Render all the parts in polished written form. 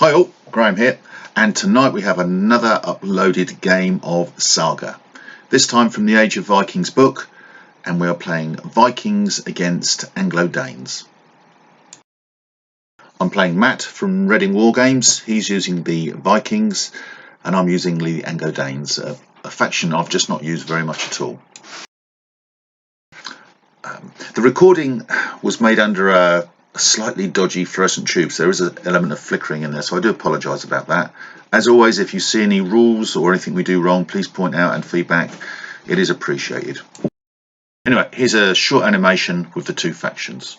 Hi all, Graham here, and tonight we have another uploaded game of Saga. This time from the Age of Vikings book, and we are playing Vikings against Anglo-Danes. I'm playing Matt from Reading Wargames. He's using the Vikings, and I'm using the Anglo-Danes, a faction I've just not used very much at all. The recording was made under a slightly dodgy fluorescent tube, so there is an element of flickering in there, so I do apologise about that. As always, if you see any rules or anything we do wrong, please point out and feedback. It is appreciated. Anyway, here's a short animation with the two factions.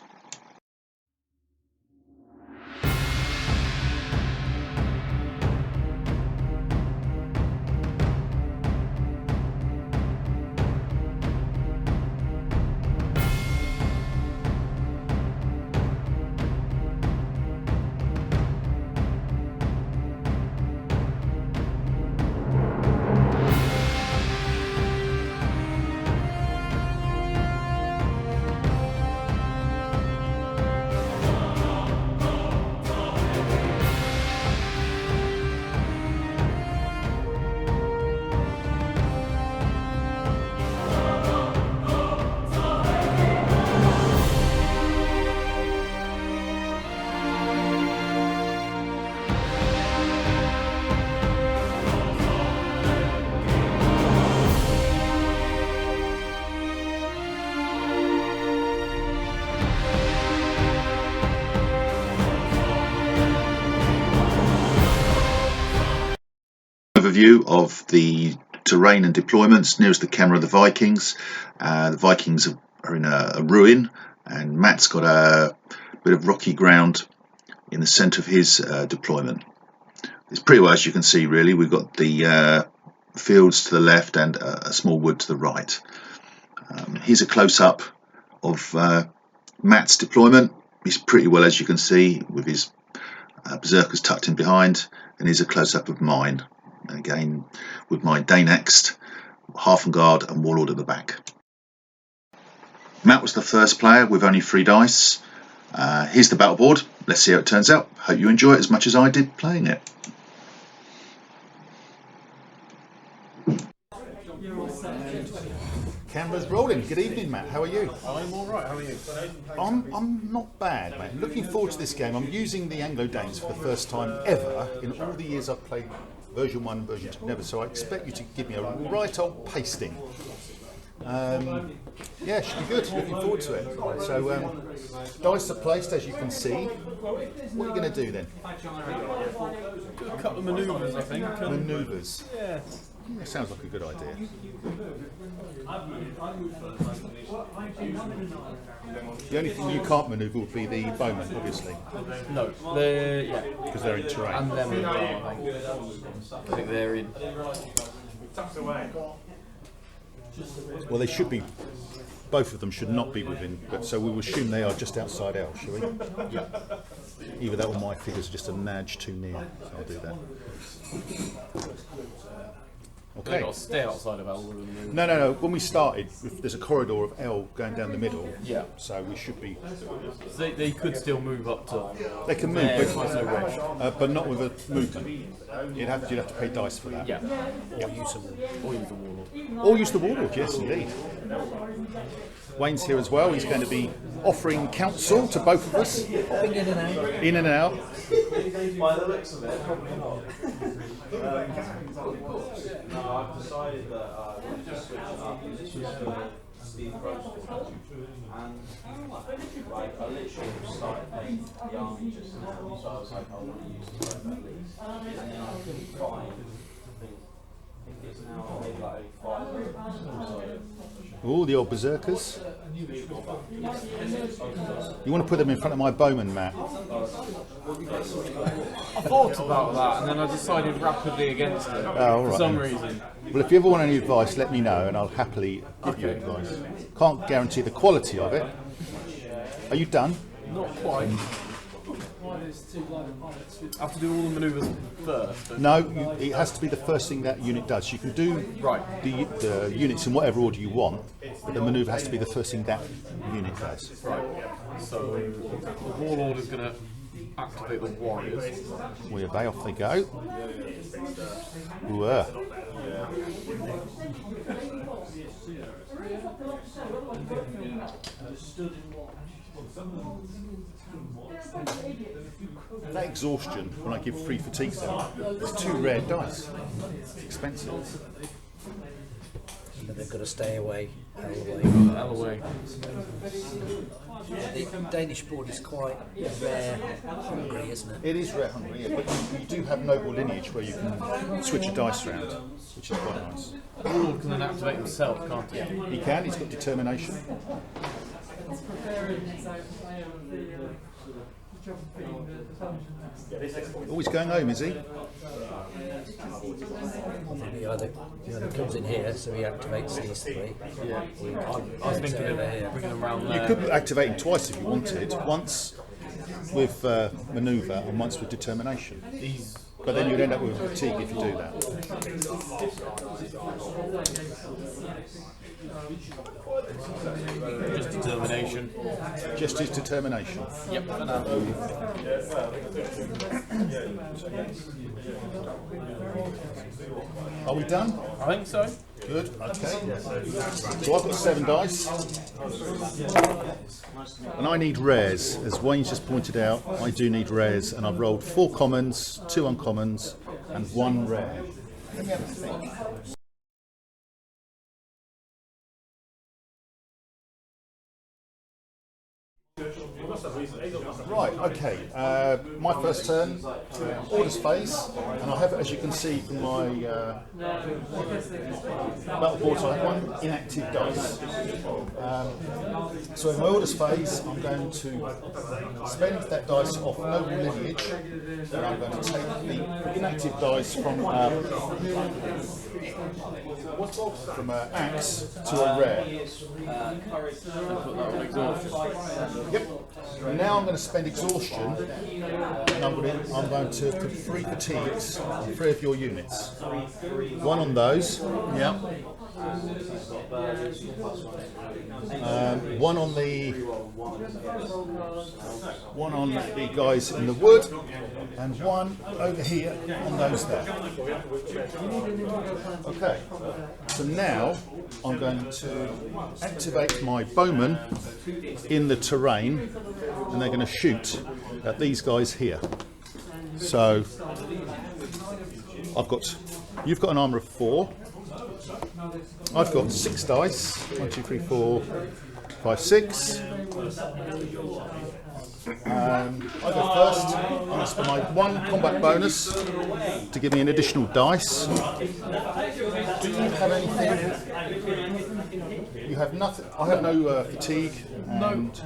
Overview of the terrain and deployments. Nearest the camera, the Vikings. The Vikings are in a ruin, and Matt's got a bit of rocky ground in the centre of his deployment. It's pretty well as you can see, really. We've got the fields to the left and a small wood to the right. Here's a close-up of Matt's deployment. He's pretty well as you can see, with his berserkers tucked in behind, and here's a close-up of mine. Again, with my Danext, Half-Guard and Warlord at the back. Matt was the first player with only 3 dice. Here's the battle board. Let's see how it turns out. Hope you enjoy it as much as I did playing it. Camera's rolling. Good evening, Matt. How are you? I'm all right. How are you? I'm not bad, mate. Looking forward to this game. I'm using the Anglo-Danes for the first time ever in all the years I've played version 1, version 2, never. So I expect you to give me a right old pasting. Yeah, should be good. Looking forward to it. So dice are placed, as you can see. What are you going to do then? Do a couple of manoeuvres, I think. Manoeuvres. Yeah. That sounds like a good idea. The only thing you can't manoeuvre would be the bowmen, obviously. No, Because they're in terrain. and them as well. I think they're in. Well, they should be. Both of them should not be within. But so we will assume they are just outside L, shall we? Yeah. Either that or my figure's just a nudge too near. So I'll do that. They've Okay. got to stay outside of L. No. When we started, there's a corridor of L going down the middle. Yeah. So we should be. They could still move up to. They can move, There's no wedge. but not with a movement. You'd have to pay dice for that. Yeah. Or use them. Or use the Warlord. Or use the Warlord, yes, indeed. Wayne's here as well. He's going to be offering counsel to both of us. In and out. By the looks of it, probably not. No, I've decided that we'll just switch it up. This was for Steve Crow's and like I literally started playing the army just now, so I was like, I want to use the rope at least. And then I couldn't find, I think it's now maybe like 5. Oh, the old berserkers. You want to put them in front of my bowman, Matt? I thought about that, and then I decided rapidly against it all right, for some then. reason. Well, if you ever want any advice, let me know and I'll happily give you advice. Can't guarantee the quality of it. Are you done? Not quite. I have to do all the manoeuvres first. No, it has to be the first thing that unit does. You can do the units in whatever order you want, but the manoeuvre has to be the first thing that unit does. Right. So the Warlord is going to activate the warriors. We obey, off they go. Ooh, that exhaustion, when I give 3 fatigues out, there's 2 rare dice. It's expensive. But they've got to stay away, Hell away. The Danish board is quite rare hungry, isn't it? It is rare hungry, yeah, but you do have noble lineage where you can switch a dice round, which is quite nice. Warlord can then activate himself, can't he? He can, he's got determination. Oh, he's going home, is he? He either comes in here, so he activates these 3. Yeah. I was thinking of bringing them around You there. could activate him twice if you wanted. Once with manoeuvre and once with determination. But then you'd end up with fatigue if you do that. Just determination. Just his determination. Yep. Are we done? I think so. Good, okay. So I've got 7 dice. And I need rares. As Wayne's just pointed out, I do need rares. And I've rolled 4 commons, 2 uncommons, and 1 rare. Let me have a think. Right, okay. My first turn, orders phase, and I have, as you can see from my battle board, I have 1 inactive dice. So in my orders phase, I'm going to spend that dice off noble lineage, and I'm going to take the inactive dice from axe to a rare. Yep. And now I'm going to spend exhaustion, and I'm going to put 3 fatigues on 3 of your units. 1 on those. Yep. 1 on the guys in the wood, and 1 over here on those there. Okay, so now I'm going to activate my bowmen in the terrain, and they're going to shoot at these guys here. So you've got an armour of 4. I've got 6 dice. 1, 2, 3, 4, 5, 6. I go first. I'm going to spend my 1 combat bonus to give me an additional dice. Do you have anything? You have nothing. I have no fatigue and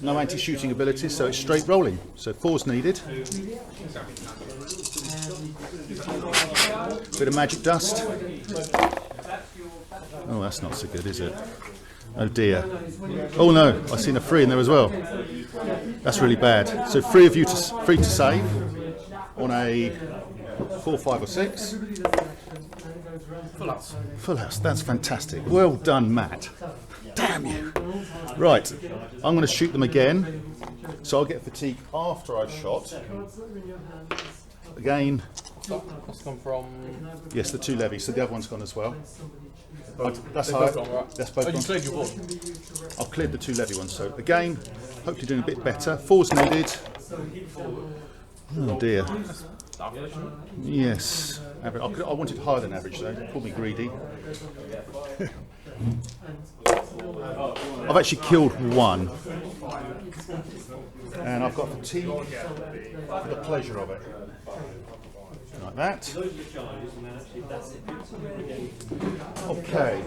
no anti-shooting abilities, so it's straight rolling. So 4's needed. Bit of magic dust. Oh, that's not so good, is it? Oh dear. Oh no, I've seen a 3 in there as well. That's really bad. So 3 of you to save on a 4, 5 or 6. Full house. Full house, that's fantastic. Well done, Matt. Damn you. Right, I'm going to shoot them again. So I'll get fatigue after I've shot. Again. That's come from... Yes, the 2 levies, so the other one's gone as well. That's both gone, right? That's both you gone. cleared your board? I've cleared the 2 levy ones, so again, hopefully doing a bit better. 4's needed. Oh dear. Yes. I wanted higher than average though, call me greedy. I've actually killed 1. And I've got fatigue for the pleasure of it. Like that. Okay.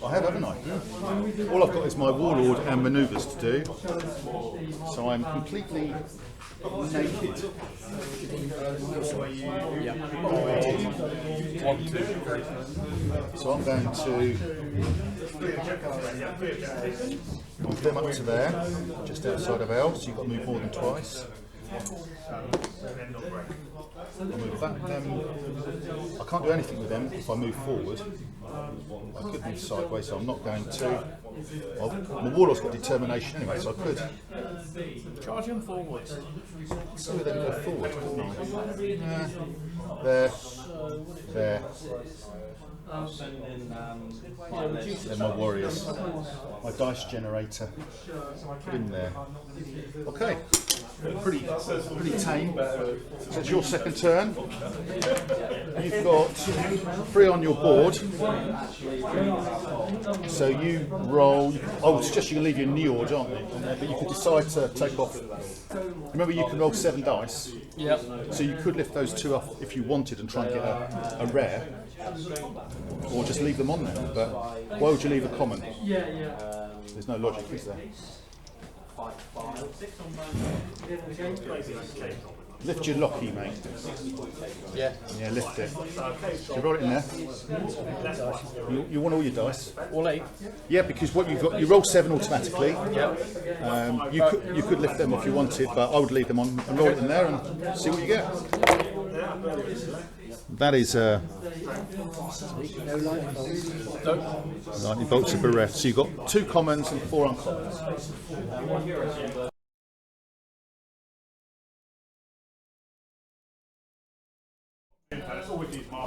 I have, haven't I? All I've got is my warlord and manoeuvres to do. So I'm completely naked. So I'm going to move them up to there, just outside of L, so you've got to move more than twice. I'll move them. I can't do anything with them if I move forward. I could move sideways, so I'm not going to. Well, my Warlord's got determination anyway, so I could. Charge him forwards. So then go forward, couldn't I? There. There. They're my warriors. My dice generator. Put him there. Okay. Pretty tame. So it's your second turn. You've got 3 on your board. So you roll. I would suggest you can leave your new order, aren't you? But you could decide to take off. Remember, you can roll 7 dice. Yep. So you could lift those 2 off if you wanted and try and get a rare, or just leave them on there. But why would you leave a common? There's no logic, is there? Lift your locky, mate. Yeah. Yeah, lift it. You roll it in there. You want all your dice. All 8. Yeah, because what you've got, you roll 7 automatically. Yep. You could lift them if you wanted, but I would leave them on and roll it in there and see what you get. That is lightning bolts are bereft. So you've got 2 commons and 4 uncommons.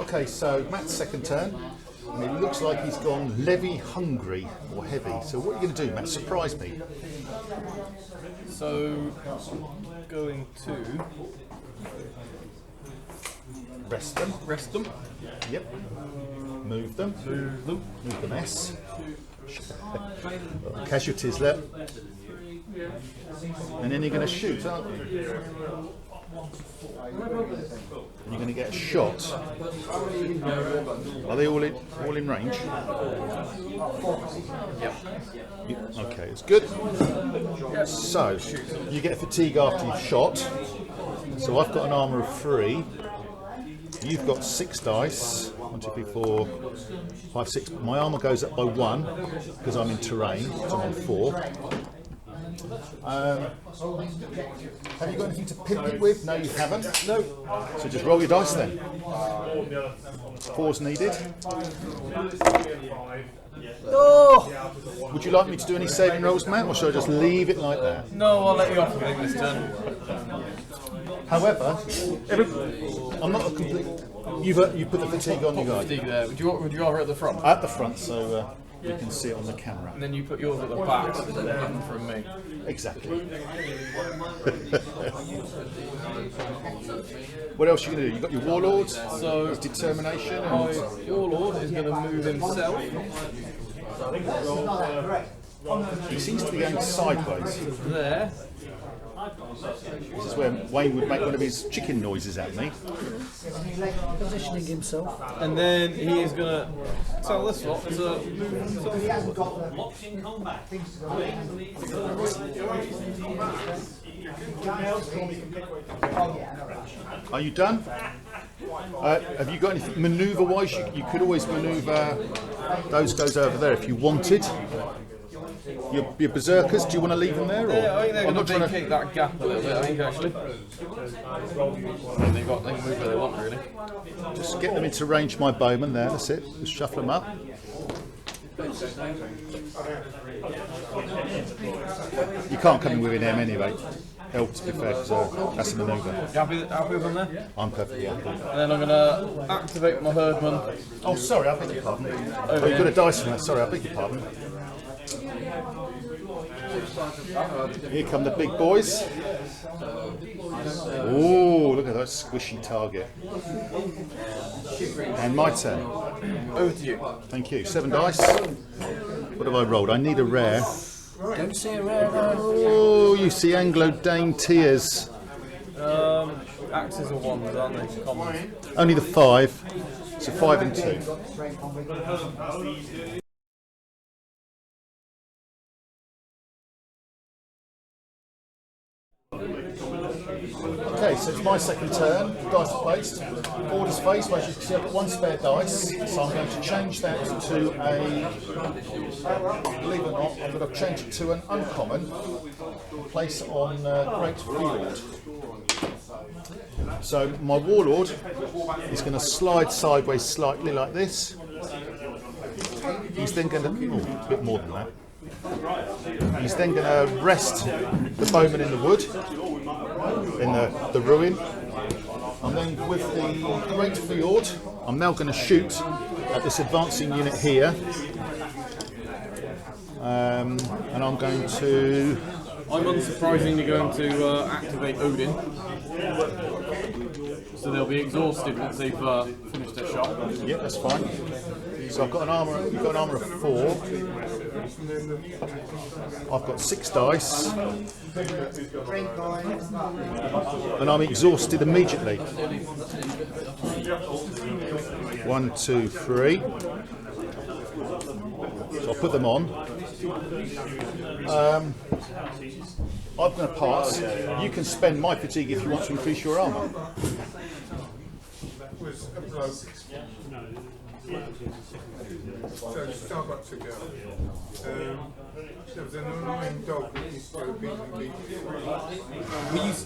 Okay, so Matt's second turn, and it looks like he's gone levy hungry or heavy. So what are you going to do, Matt? Surprise me. So, going to Rest them. rest them. Yep. Move them. Move the mess. Casualties left. And then you're going to shoot, aren't you? And you're going to get a shot. Are they all in range? Yep. Okay, it's good. So you get fatigue after you've shot. So I've got an armour of 3. You've got 6 dice. 1, 2, 3, 4, 5, 6. My armour goes up by 1 because I'm in terrain. So I'm on 4. Have you got anything to pimp it with? No, you haven't. No. So just roll your dice then. 4's needed. Oh! Would you like me to do any saving rolls, Matt, or should I just leave it like that? No, I'll let you off again this turn. However, I'm not a complete. You put the fatigue on your guy. Fatigue there. Would you rather at the front? At the front, so you can see it on the camera. And then you put yours at the back, so it's hidden from me. Exactly. What else are you going to do? You've got your Warlords, So his determination. my And Warlord is going to move himself he seems to be going sideways. there. This is where Wayne would make one of his chicken noises at me. Positioning himself. And then he is going to tell this lot to move himself forward. Locked in combat. Are you done? Have you got anything manoeuvre-wise? You could always manoeuvre those guys over there if you wanted. Your berserkers, do you want to leave them there? Or? Yeah, I think they're I'm going not to trying to. vacate that gap a little bit, I think, actually. They can move where they want, really. Just get them into range, my bowman there, that's it. Just shuffle them up. You can't come in within them anyway. Help, to be fair, so that's a manoeuvre. Happy with them there? I'm perfectly happy. And then I'm going to activate my herdman. Oh, sorry, I beg your pardon. Oh, you've got a dice from that, sorry, I beg your pardon. Here come the big boys. Oh, look at that squishy target. And my turn. Over to you. Thank you. 7 dice. What have I rolled? I need a rare. Don't see a rare. Oh, you see Anglo Dane tears. Axes are ones, aren't they? Common. Only the 5. So 5 and 2. Okay, so it's my second turn. Dice are placed. Board is faced. As you can see, I've got 1 spare dice, so I'm going to change that to a. Believe it or not, I'm going to change it to an uncommon. Place on Great Field. So my Warlord is going to slide sideways slightly like this. He's then going to, a bit more than that. He's then going to rest the bowman in the wood, in the ruin. And then with the great fjord, I'm now going to shoot at this advancing unit here. And I'm going to... I'm unsurprisingly going to activate Odin. So they'll be exhausted once they've finished their shot. Yeah, that's fine. So I've got an armour. You've got an armour of 4. I've got 6 dice, and I'm exhausted immediately. 1, 2, 3. So I'll put them on. I'm going to pass. You can spend my fatigue if you want to increase your armour. So Starbucks ago, there was an annoying dog that used to be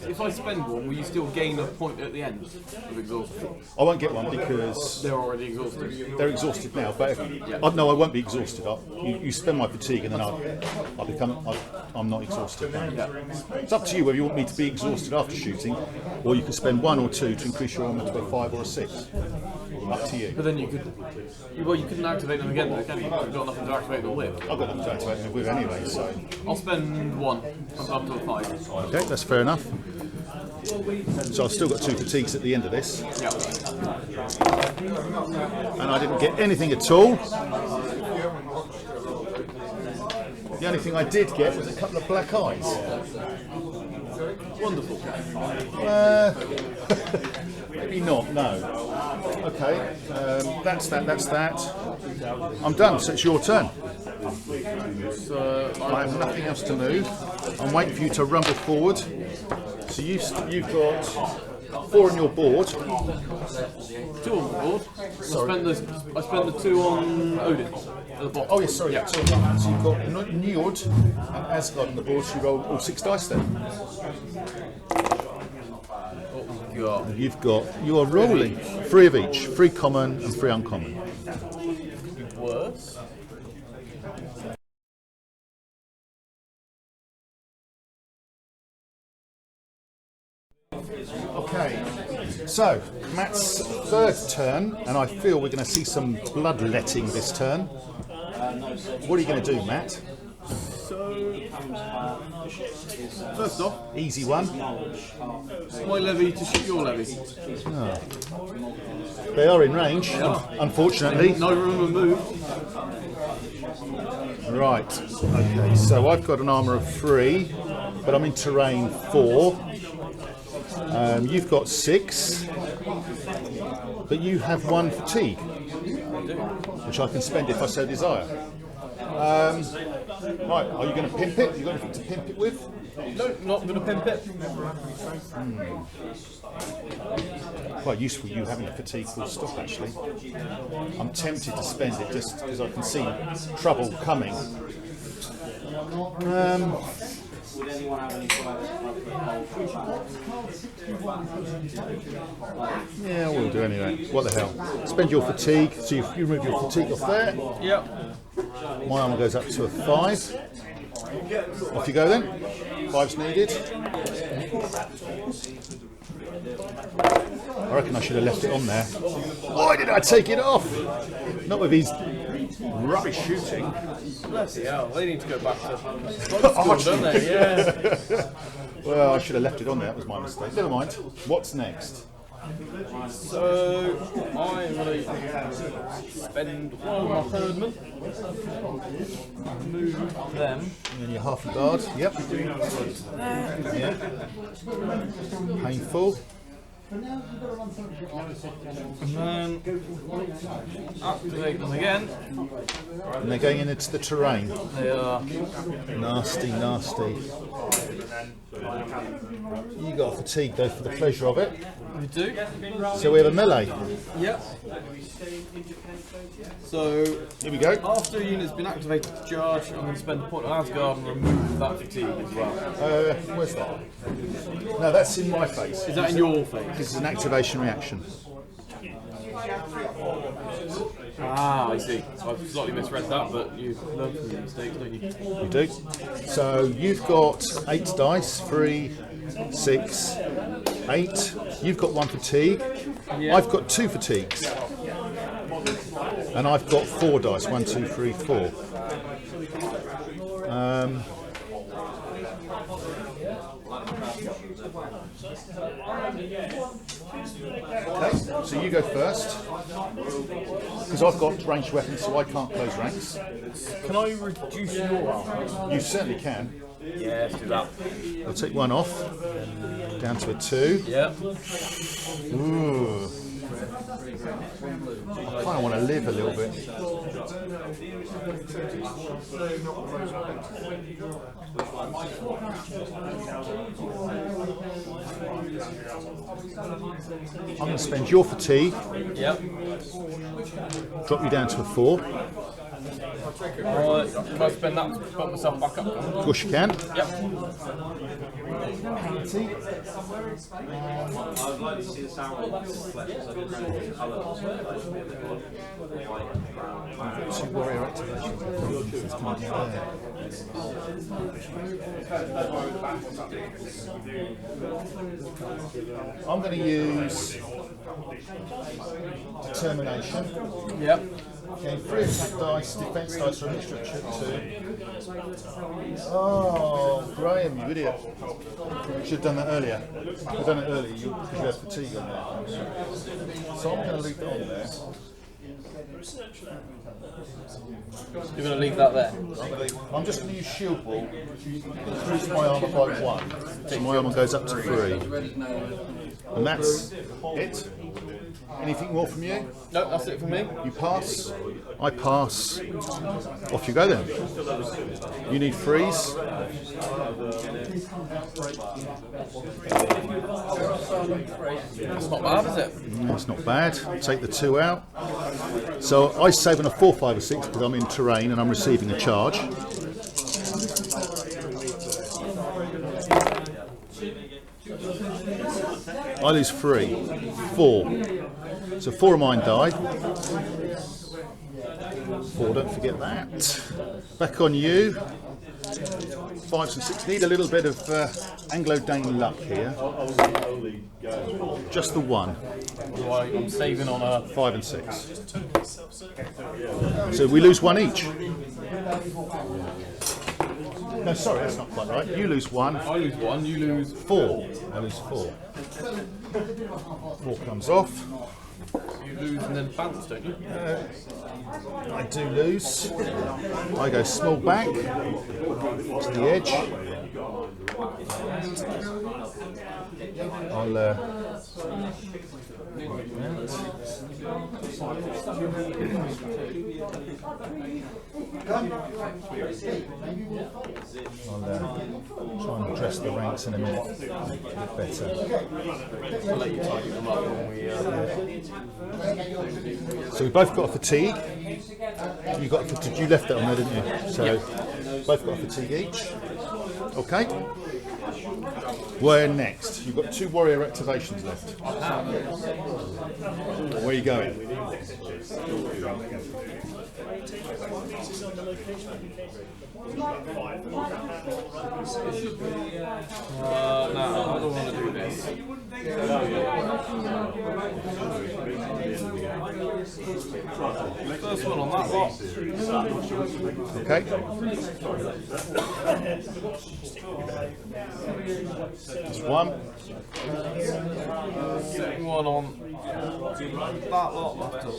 If I spend one, will you still gain a point at the end of exhaustion? I won't get one because They're already exhausted. they're exhausted now. But no, I won't be exhausted. You spend my fatigue, and then I'm not exhausted now. It's up to you whether you want me to be exhausted after shooting, or you can spend 1 or 2 to increase your armour to a 5 or a 6. Up to you. But then you couldn't activate them again, though, can you? You've got nothing to activate them with. I've got nothing to activate them with anyway, so... I'll spend 1 up to a 5. Okay, that's fair enough. So I've still got 2 fatigues at the end of this. Yeah. And I didn't get anything at all. The only thing I did get was a couple of black eyes. Wonderful. Maybe not, no. Okay, that's that. I'm done, so it's your turn. So I have nothing else to move. I'm waiting for you to rumble forward. So you've got 4 on your board. 2 on the board. Sorry. I spent the 2 on Odin at the bottom. Oh yes, sorry. Yeah. So you've got Njord and Asgard on the board. So you roll all 6 dice then. You are rolling 3 of each, 3 common and 3 uncommon. Worse. Okay, so Matt's 3rd turn, and I feel we're going to see some bloodletting this turn. What are you going to do, Matt? So, first off, Easy one. my levy to shoot your levy. They are in range, unfortunately. No room to move. Right, okay, so I've got an armour of 3, but I'm in terrain 4. You've got 6, but you have 1 fatigue, which I can spend if I so desire. Right, are you going to pimp it? You got anything to pimp it with? No, not going to pimp it. Quite useful you having a fatigue full stop actually. I'm tempted to spend it just because I can see trouble coming. Would anyone have any Yeah, we'll do anyway. What the hell? Spend your fatigue, so you remove your fatigue off there. Yep. My armour goes up to a 5. Off you go then. 5's needed. I reckon I should have left it on there. Why did I take it off? Not with his rubbish shooting. Bloody hell, they need to go back to school, don't they? Yeah. Well, I should have left it on there. That was my mistake. Never mind. What's next? So, I'm going to spend 1 of my herdmen. Move them. And you're half a guard. Yep. Yeah. Painful. And then activate them again. And they're going into the terrain. They are. Nasty, nasty. You got fatigue though for the pleasure of it. We do. So we have a melee. Yep. So Here we go. after a unit's been activated to charge, I'm going to spend a point on Asgard and remove that fatigue as well. Where's that? No, that's in my face. Is that in your face? This is an activation reaction. Ah, I see. I've slightly misread that, but you learn from your mistakes, don't you? You do. So you've got 8 dice, 3, 6, 8. You've got 1 fatigue. Yeah. I've got 2 fatigues. And I've got 4 dice, 1, 2, 3, 4. Okay, so you go first. Because I've got ranged weapons, so I can't close ranks. Can I reduce your armor? You certainly can. Yeah, let's do that. I'll take 1 off, down to a 2. Yeah. Ooh. I kind of want to live a little bit. I'm going to spend your fatigue, Yep. drop you down to a 4. Can I spend that to put myself back up? Of course you can. Yep. I'd like to see the sound reflections. I didn't know the colours. White, brown, 2 warrior activations. It's going to be there. I'm going to use determination. Yep. Okay, 3 attack dice, defense dice for a mixture of 2. Oh, Graham, you idiot. You should have done that earlier. I've done it earlier because you had fatigue on there. So I'm going to leave that on there. You're going to leave that there? I'm just going to use shield wall. Increase my armour by 1. So my armour goes up to 3. And that's it. Anything more from you? No, that's it for me. You pass, I pass. Off you go then. You need freeze. That's not bad, is it? That's not bad. Take the 2 out. So I save on a 4, 5 or 6 because I'm in terrain and I'm receiving a charge. I lose 3, 4. So 4 of mine died. 4, don't forget that. Back on you. 5s and 6. Need a little bit of Anglo-Dane luck here. Just the 1. Right, I'm saving on a 5 and 6. So we lose 1 each. No, sorry, that's not quite right. You lose 1. I lose 1, you lose 4. I lose 4. 4 comes off. You lose and then bounce, don't you? I do lose. I go small back to the edge. I'll try and address the ranks in a minute a bit better. I'll let you tighten them up when we... So we both got a fatigue. You got a fatigue. You left that on there, didn't you? So both got a fatigue each. Okay. Where next? You've got 2 warrior activations left. Where are you going? No, I don't want to do this. First one on that lot. Okay. Just 1. Second one on that lot left up.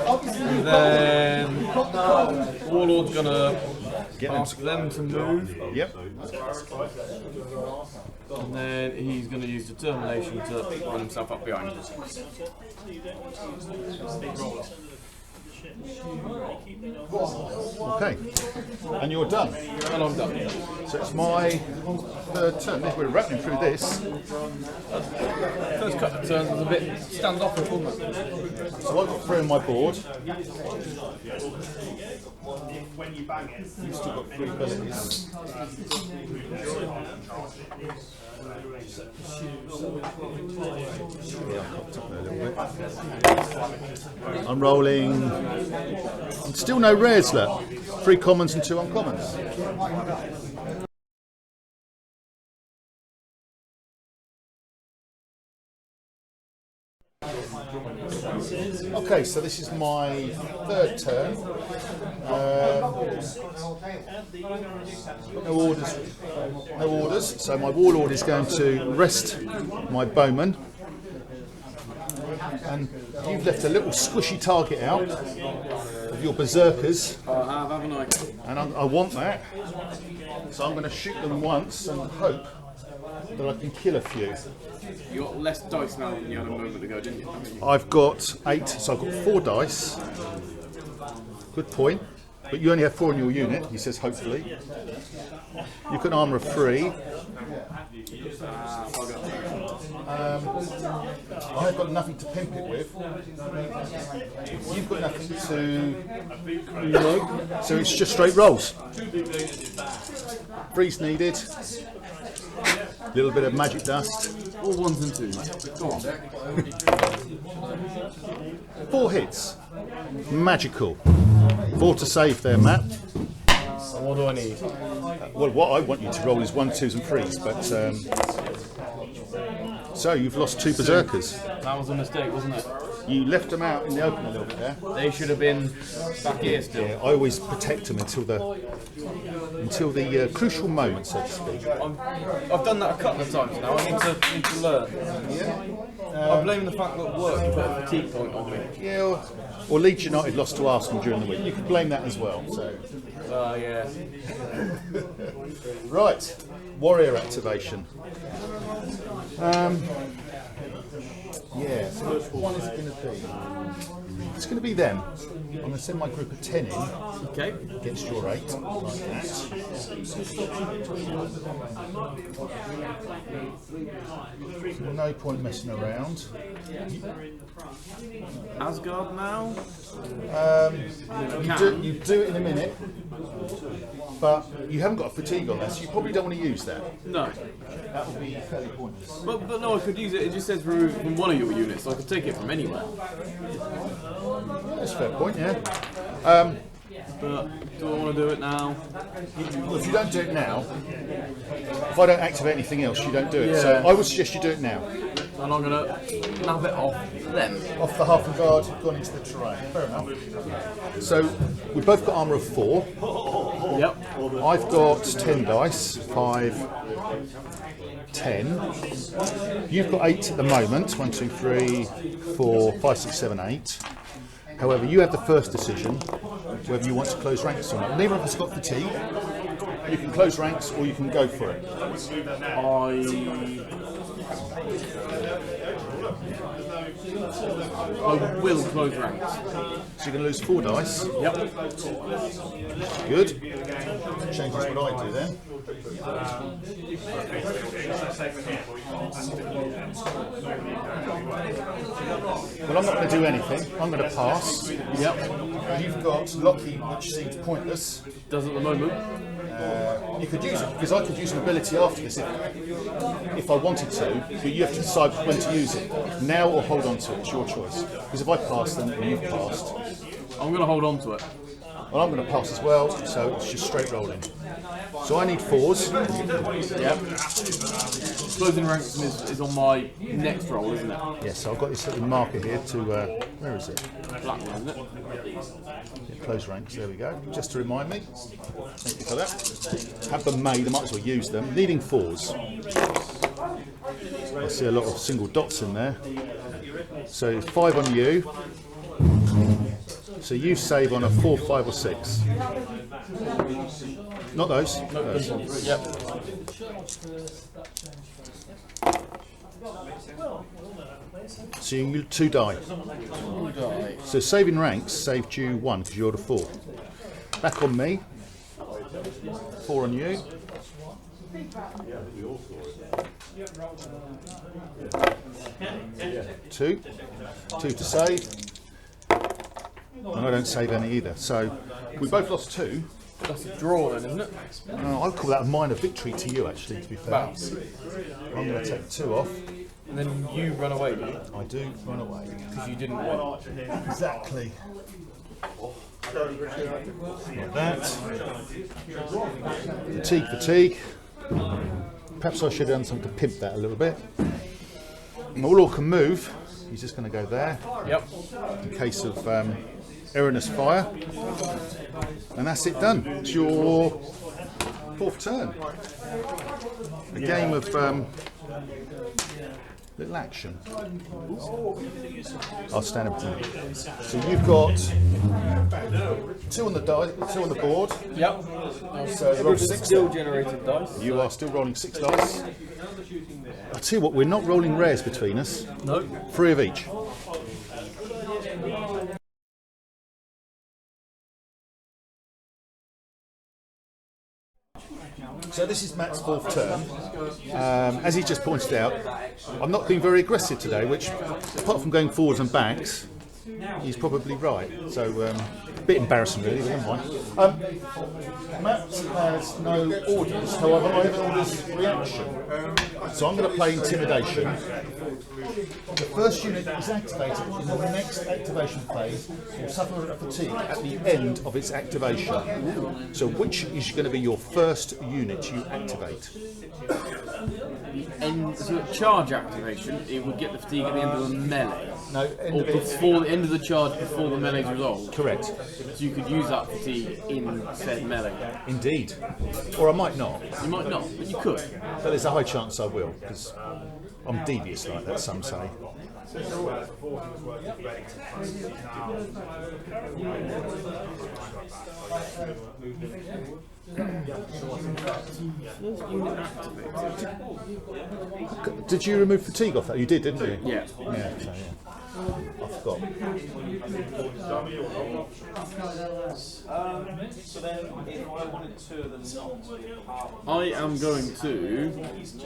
And then Warlord's gonna ask them to move. Yep. And then he's going to use determination to run himself up behind. Okay, and you're done. And I'm done. So it's my third turn. We're rattling through this. First couple of turns was a bit standoffish, wasn't it? So I've got 3 on my board. You've still got 3 abilities. Yeah, I cocked up there a little bit. I'm rolling. Still no rares left. 3 commons and 2 uncommons. Okay, so this is my third turn. No orders. No orders. So my Warlord is going to rest my Bowman. And you've left a little squishy target out of your Berserkers. I have, haven't I? And I want that. So I'm going to shoot them once and hope that I can kill a few. You got less dice now than you had a moment ago, didn't you? I've got 8, so I've got 4 dice. Good point. But you only have 4 in your unit, he says, hopefully. You can armour of 3. I've got nothing to pimp it with. You've got nothing to... No. So it's just straight rolls. 3's needed. Little bit of magic dust. All 1s and 2s. Go on. 4 hits. Magical. 4 to save there, Matt. What do I need? Well, what I want you to roll is 1s, 2s and 3s, but so you've lost 2 Berserkers. That was a mistake, wasn't it? You left them out in the open a little bit there. They should have been back here still. Yeah, I always protect them until the crucial moment, so to speak. I've done that a couple of times now. I need to learn. I blame the fact that work put a fatigue point on me. Yeah, or Leeds United lost to Arsenal during the week. You can blame that as well. So. Yeah. Right, warrior activation. Yeah, so which one is it going to be? It's going to be them. I'm going to send my group of 10 in against your 8, like that. No point messing around. Asgard now? You do it in a minute, but you haven't got a fatigue on that, so you probably don't want to use that. No. That would be fairly pointless. But no, I could use it. It just says from one of your units, so I could take it from anywhere. That's a fair point, yeah. But do I want to do it now? Well, if you don't do it now, if I don't activate anything else, you don't do it. So I would suggest you do it now. And I'm going to nab it off them. Off the half and guard, gone into the terrain. Fair enough. So we've both got armour of 4. Yep. I've got 10 dice, 5, 10. You've got 8 at the moment. 1, 2, 3, 4, 5, 6, 7, 8. However, you have the first decision whether you want to close ranks or not. Neither of us got fatigue. You can close ranks or you can go for it. I will close ranks. So you're going to lose 4 dice. Yep. Good. Changes what I do then. Well, I'm not going to do anything. I'm going to pass. Yep. You've got Lockheed, which seems pointless. Does at the moment. You could use it, because I could use an ability after this if I wanted to, but you have to decide when to use it. Now or hold on to it, it's your choice. Because if I pass then you've passed. I'm going to hold on to it. Well, I'm going to pass as well, so it's just straight rolling. So I need 4s. Yep. Closing ranks is on my next roll, isn't it? Yes, so I've got this little marker here to, where is it? Black one, isn't it? Yeah, close ranks, there we go. Just to remind me. Thank you for that. Have them made, I might as well use them. Needing 4s. I see a lot of single dots in there. So 5 on you. So you save on a 4, 5 or 6. Not those. Not those. Yep. So you 2 die. So saving ranks saved you 1 because you're the 4. Back on me. 4 on you. 2. 2 to save. And I don't save any either. So we both lost 2. That's a draw then, isn't it? I'd call that a minor victory to you, actually, to be fair. I'm going to take 2 off. And then you run away, do you? I do run away. Because you didn't win. Exactly. Like that. Fatigue, fatigue. Perhaps I should have done something to pimp that a little bit. Warlord can move. He's just going to go there. Yep. In case of erroneous fire. And that's it done. It's your 4th turn. A game of little action. I'll stand up to you. So you've got 2 on the die, 2 on the board. Yep. So roll 6. Still generated dice. You are still rolling 6 dice. I'll tell you what, we're not rolling rares between us. No. 3 of each. So this is Matt's 4th turn. As he just pointed out, I'm not being very aggressive today, which, apart from going forwards and backs, he's probably right. So a bit embarrassing really, but never mind. Matt has no orders, however I have an orders reaction. So I'm going to play Intimidation. The first unit that is activated in the next activation phase will suffer a fatigue at the end of its activation. So which is going to be your first unit you activate? So at charge activation, it would get the fatigue at the end of the melee. No, end Or of it. before the end of the charge, before the melee's resolved. Correct. So you could use that fatigue in said melee. Indeed. Or I might not. You might not, but you could. But there's a high chance I will, because I'm devious like that, some say. Did you remove fatigue off that? You did, didn't you? Yeah. Yeah, so yeah. I forgot. So then, if I wanted 2 of them not to be a part of I am going to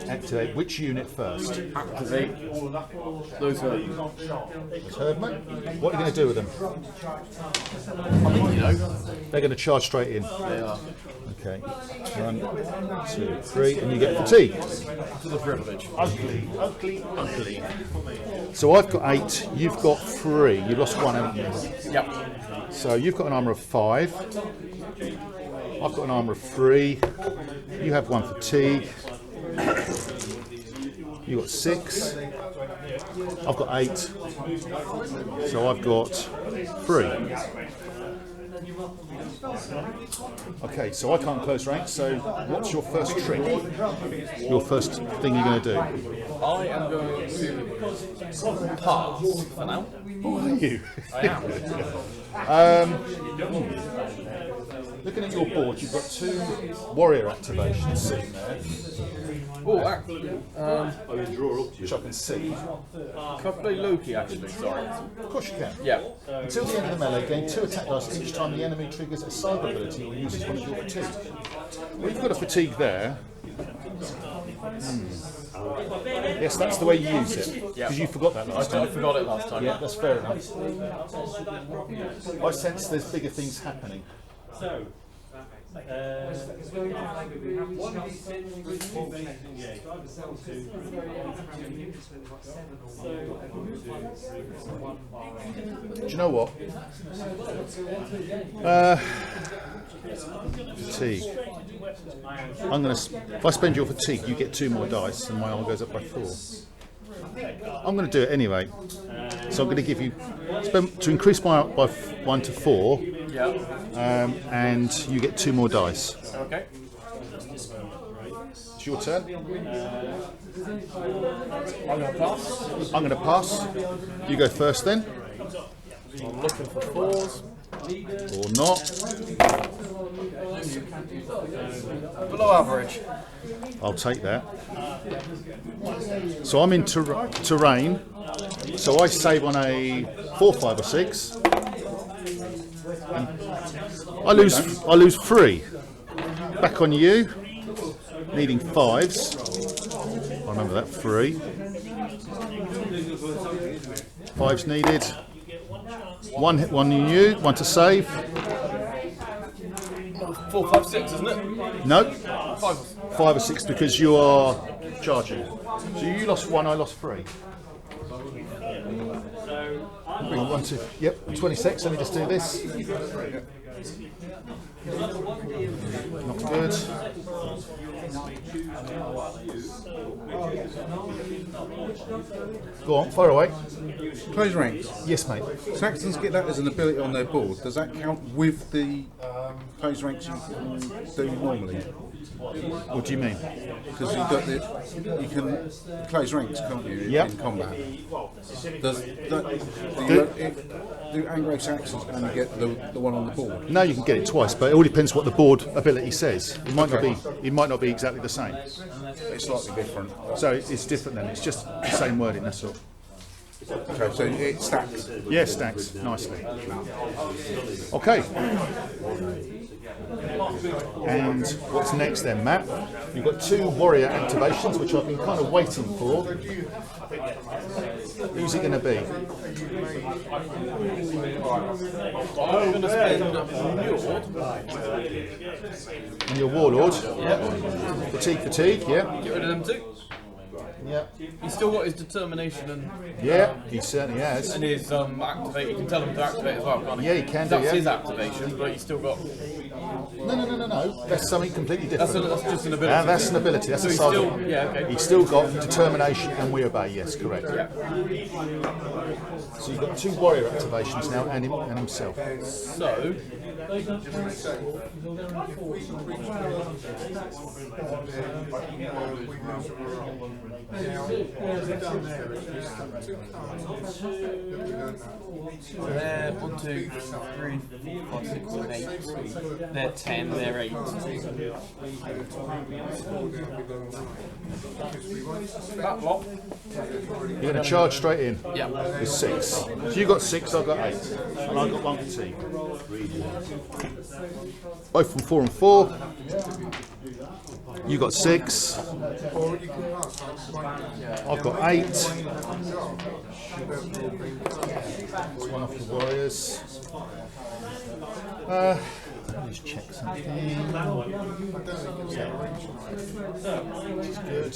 Activate which unit first? activate those herdmen. Herdman? What are you going to do with them? I think you know. They're going to charge straight in. They are. Okay. 1, 2, 3, and you get fatigue. To the privilege. Ugly, ugly, ugly. So I've got 8, you've got 3. You lost 1, haven't you? Yep. So you've got an armour of 5. I've got an armour of 3. You have 1 fatigue. You got 6. I've got 8. So I've got 3. Okay, so I can't close ranks, so what's your first trick? Your first thing you're going to do? I am going to pass for now. Are you? I am. Looking at your board, you've got 2 warrior activations sitting there, Oh, actually, which I can see. can I play Loki actually? Sorry. Of course you can. Yeah. Until the end of the melee, gain 2 attack dice each time the enemy triggers a cyber ability or uses one of your fatigue. Well, you've got a fatigue there. Yes, that's the way you use it. Because you forgot that last I time. forgot it last time. Yeah, that's fair enough. I sense there's bigger things happening. Do you know what? Fatigue. I'm going to. If I spend your fatigue, you get 2 more dice, and my armor goes up by 4. I'm going to do it anyway. So I'm going to give you to increase my armor by 1 to 4. Yeah. And you get 2 more dice. Okay. It's your turn. I'm going to pass. I'm going to pass. You go first then. I'm looking for 4s. Or not. Below average. I'll take that. So I'm in terrain. So I save on a 4, 5 or 6. I lose 3. Back on you. Needing 5s. I remember that, 3. 5s needed. 1 hit, 1 on you, 1 to save. 4, 5, 6, isn't it? No, 5. 5 or 6 because you are charging. So you lost 1, I lost 3. Bring on 1, 2. Yep, 26. Let me just do this. Not good. Go on, fire away. Close ranks. Yes, mate. Saxons get that as an ability on their board. Does that count with the close ranks you can do normally? What do you mean? Because you can close ranks, can't you? Yep. In combat. Do Anglo-Saxons only get the one on the board? No, you can get it twice, but it all depends what the board ability says. It might not be. It might not be exactly the same. It's slightly different. So it's different then. It's just the same wording. That's all. Okay, so it stacks. Yeah, stacks nicely. Okay. And what's next then, Matt? You've got 2 warrior activations, which I've been kind of waiting for. Who's it going to be? I'm going to spend And your warlord? Yeah. Fatigue, yeah. Get rid of them 2. Yeah. He's still got his determination and Yeah, he certainly has. his activate. You can tell him to activate as well, can't you? Yeah, he can do, That's yeah. his activation, but he's still got. No. That's something completely different. That's just an ability. That's an ability. That's So a he's side. still, yeah, okay. He's still got determination and we obey. Yes, correct. Yeah. So you've got 2 warrior activations now and himself. So. They're 1, 2, 3, 4, 5, 6, 7, 8. They're 10, they're 8. That lot. You're going to charge straight in. Yeah. With 6. So you got 6, I've got 8. And I've got 1 fatigue. Both from 4 and 4. You got 6. I've got 8. That's 1 off the warriors. Let me just check something. Good.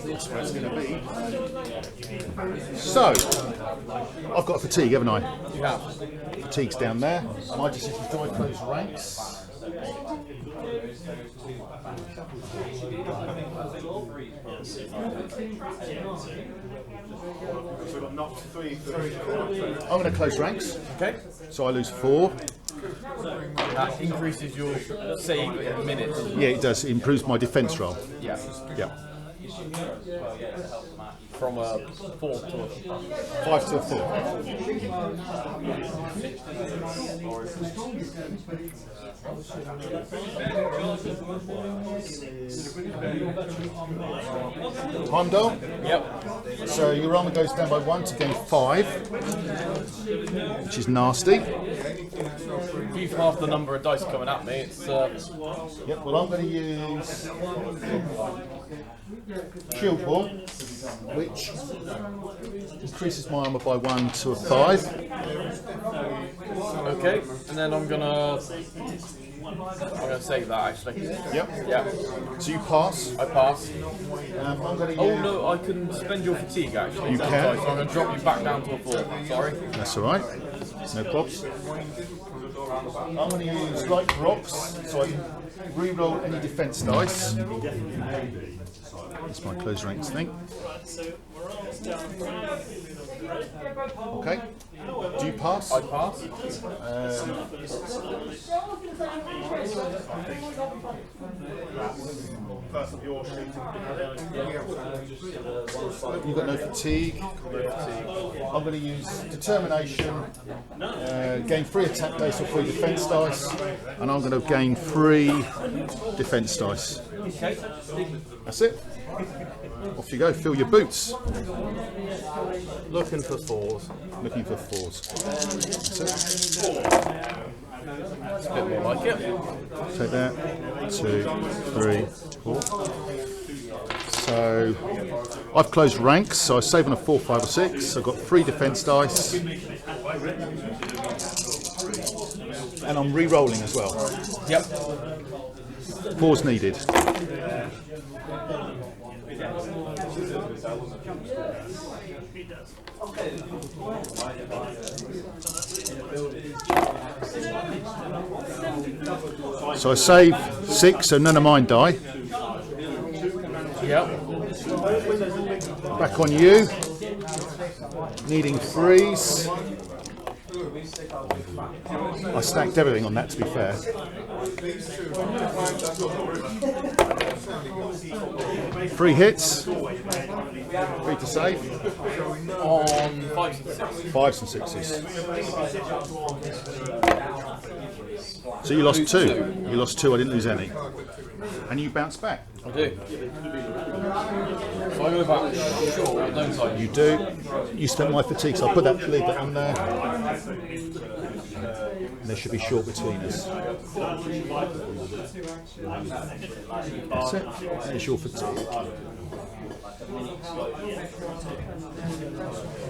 That's where it's going to be. So, I've got fatigue, haven't I? You have. Fatigue's down there. My decision is do I close ranks? I'm going to close ranks. Okay. So I lose 4. That increases your save in minutes. Yeah, it does. It improves my defence roll. Yeah. Yeah. From a 4 to a 5 to a 4. Time down. Yep. So your armour goes down by 1 to gain 5, which is nasty. If you've half the number of dice coming at me, it's Yep, well I'm going to use Shield Ball, which increases my armour by 1 to a 5. okay. And then I'm gonna save that actually. Yep. Yeah. So you pass. I pass. I'm going to Oh use... no, I can spend your fatigue actually. You Sorry, can. so I'm gonna drop you back down to a 4. Sorry. That's alright. No props. I'm going to use light rocks so I can re-roll any defence dice. That's my close ranks thing. Okay. Do you pass? I pass. You've got no fatigue. I'm going to use determination, gain 3 attack dice or 3 defence dice, and I'm going to gain 3 defence dice. Okay. That's it. Off you go, fill your boots. Looking for 4s. Looking for 4s. That's it. It's a bit more like it. Take that. 2, 3, 4. So I've closed ranks, so I save on a 4, 5 or 6. I've got 3 defence dice. And I'm re-rolling as well. Yep. 4's needed. So I save 6, so none of mine die. Yep. Back on you. Needing 3s. I stacked everything on that, to be fair. 3 hits. 3 to save. On 5s and 6s. 5s and 6s. So you lost 2. You lost 2, I didn't lose any. And you bounced back. I do. So I go back short, don't I? You do. You spent my fatigue, so I'll put that, leave that on there. And there should be short between us. That's it. There's your fatigue.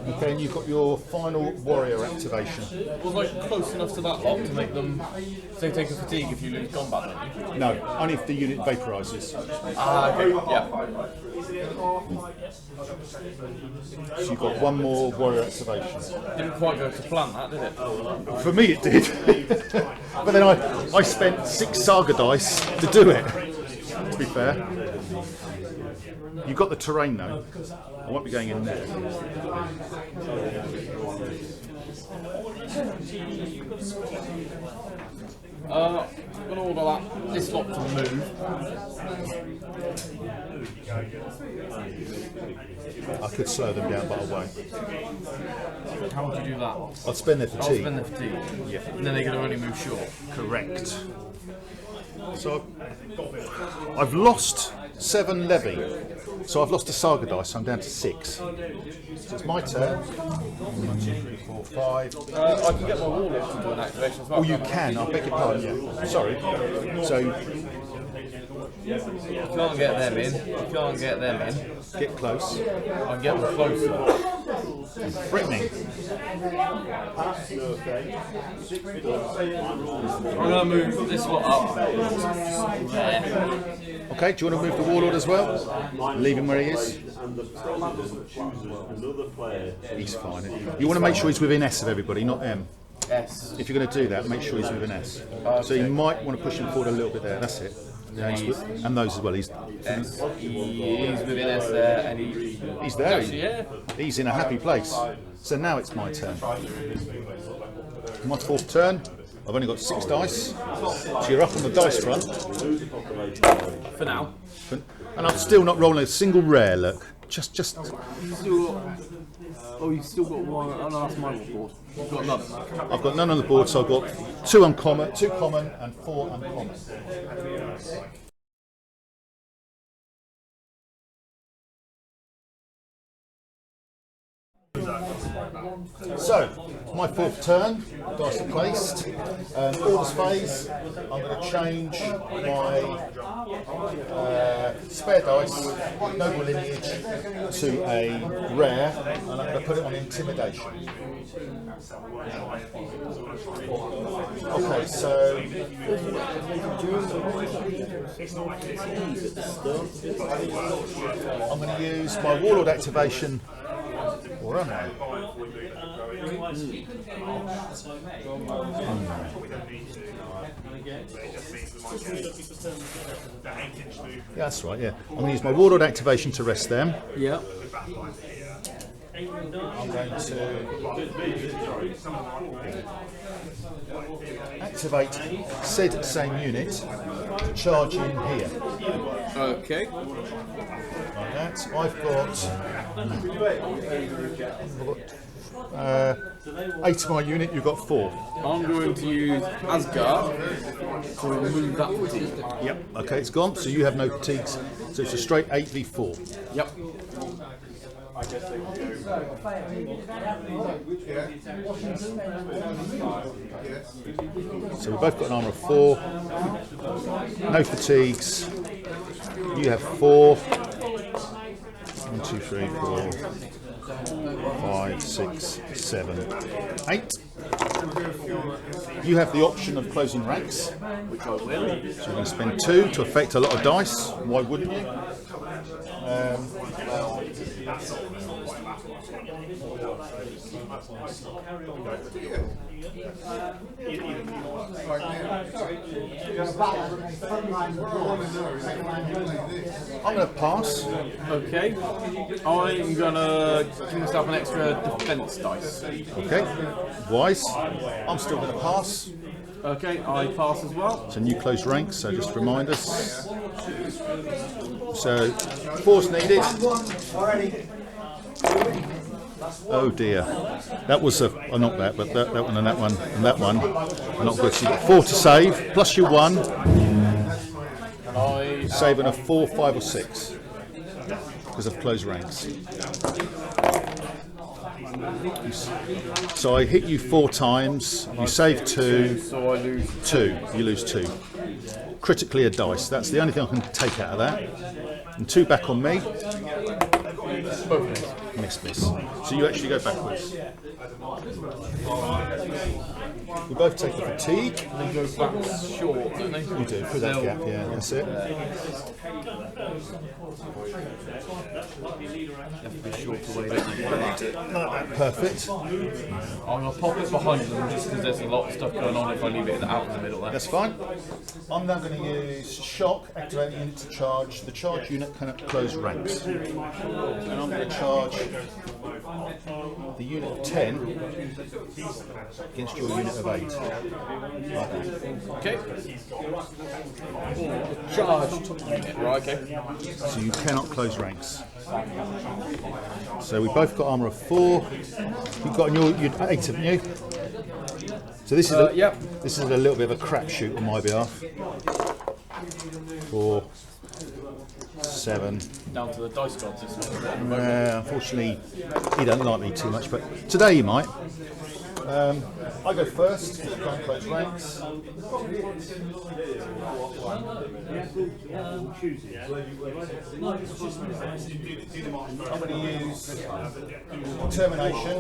Okay, and you've got your final warrior activation. Was I close enough to that lot to make them say take a fatigue if you lose combat, don't you? No, only if the unit vaporises. Ah, okay, yeah. So you've got 1 more warrior activation. Didn't quite go to plan that, did it? For me it did. But then I spent 6 Saga dice to do it, to be fair. You've got the terrain though. I won't be going in there. I'm going to order this lot to move. I could slow them down, but I won't. How would you do that? I'd spend their I'll fatigue. spend the fatigue. Yeah. And then they're going to only move short. Correct. So I've lost 7 levy. So I've lost a Saga dice, so I'm down to 6. So it's my turn. 1, 2, 3, 4, 5. I can get my Warlords to do an activation as well. Oh, you can. I beg your pardon. Yeah. Sorry. So You can't get them in. You can't get them in. get close. I can get them closer. Threatening. I'm going to move this lot up. There. Okay. Do you want to move the Warlord as well? Leave him where he is. He's fine. You want to make sure he's within S of everybody, not M. S. If you're going to do that, make sure he's within S. So you might want to push him forward a little bit there. That's it. And those as well. He's S. He's within S there, and he's there. actually, yeah. He's in a happy place. So now it's my turn. My 4th turn. I've only got 6 dice. So you're up on the dice front. For now. And I'm still not rolling a single rare, look. Just You've still got one. Oh no, that's my board. You've got none. I've got none on the board, so I've got 2 uncommon, 2 common and 4 uncommon. So, my 4th turn, dice are placed. Orders phase, I'm going to change my spare dice, noble lineage, to a rare, and I'm going to put it on intimidation. Okay, so I'm going to use my Warlord activation. Or am I? Yeah, that's right, yeah. I'm going to use my Warlord activation to rest them. Yeah. I'm going to activate said same unit to charge in here. Okay. Like that. I've got 8 of my unit, you've got 4. I'm going to use Asgard to remove that fatigue. Yep. Okay, it's gone, so you have no fatigues. So it's a straight 8v4. Yep. So we've both got an armour of 4. No fatigues. You have 4. 1, 2, 3, 4, 5, 6, 7, 8. You have the option of closing ranks, which I will. So you're going to spend 2 to affect a lot of dice. Why wouldn't you? I'm going to pass. Okay. I'm going to give myself an extra defense dice. Okay. Wise. I'm still going to pass. Okay, I pass as well. It's a new close rank, so just remind us. So, 4's needed. Oh dear. That was a not that, but that one and that one and that one are not good. So you've got 4 to save, plus your 1. Saving a 4, 5 or 6. Because of close ranks. So I hit you 4 times, you save 2, so I lose 2, you lose 2. Critically a dice, that's the only thing I can take out of that. And 2 back on me. Miss. So you actually go backwards. We both take the fatigue. They go back short, don't they? You do, through that gap, yeah, that's it. Perfect. I'm going to pop it behind them just because there's a lot of stuff going on if I leave it out in the middle there. That's fine. I'm now going to use shock, activate the unit to charge. The charge unit cannot close ranks. And I'm going to charge the unit of 10 against your unit of 8. Like that. Okay. Charged unit, right, okay. So you cannot close ranks. So we both got armour of 4. You've got your 8, haven't you? So this is this is a little bit of a crapshoot on my behalf. 4, 7. Down to the dice gods, isn't it? Unfortunately, he don't like me too much, but today he might. I go first, try and close ranks. I'm going to use determination,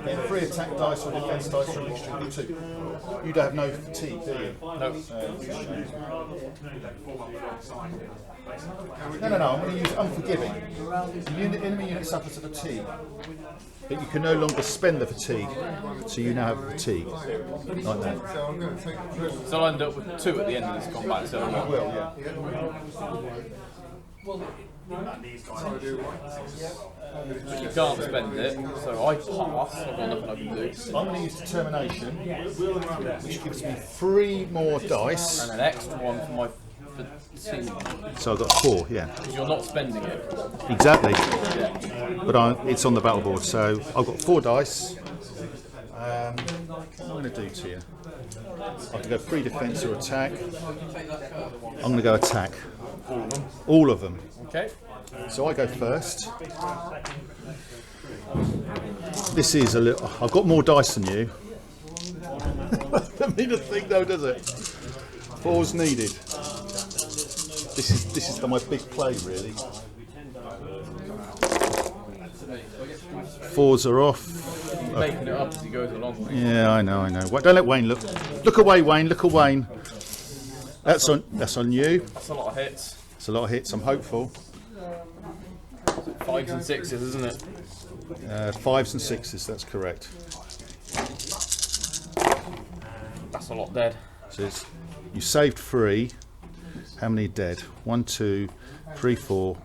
then 3 attack dice or defense dice for a mixture of the 2. You don't have no fatigue, do you? No. No, I'm going to use unforgiving. The enemy unit suffers a fatigue, but you can no longer spend the fatigue, so you now have fatigue. Like that. So I'll end up with 2 at the end of this combat, so You will, yeah. but you can't spend it, so I pass, I've got nothing I can do. I'm going to use determination, which gives me 3 more dice. And an extra one for my fatigue. So I've got 4, yeah. Because you're not spending it. Exactly. Yeah. But it's on the battle board, so I've got 4 dice. What am I going to do to you? I can go free defense or attack. I'm going to go attack. All of them. Okay. So I go first. This is a little. I've got more dice than you. Doesn't mean a thing though, does it? 4's needed. This is my big play really. 4's are off. He's making it up as he goes along. Yeah, I know. Wait, don't let Wayne look. Look away, Wayne. Look at Wayne. That's on you. That's a lot of hits. It's a lot of hits. I'm hopeful. 5s and 6s, isn't it? 5s and 6s. That's correct. That's a lot dead. So you saved 3. How many dead? 1, 2, 3, 4,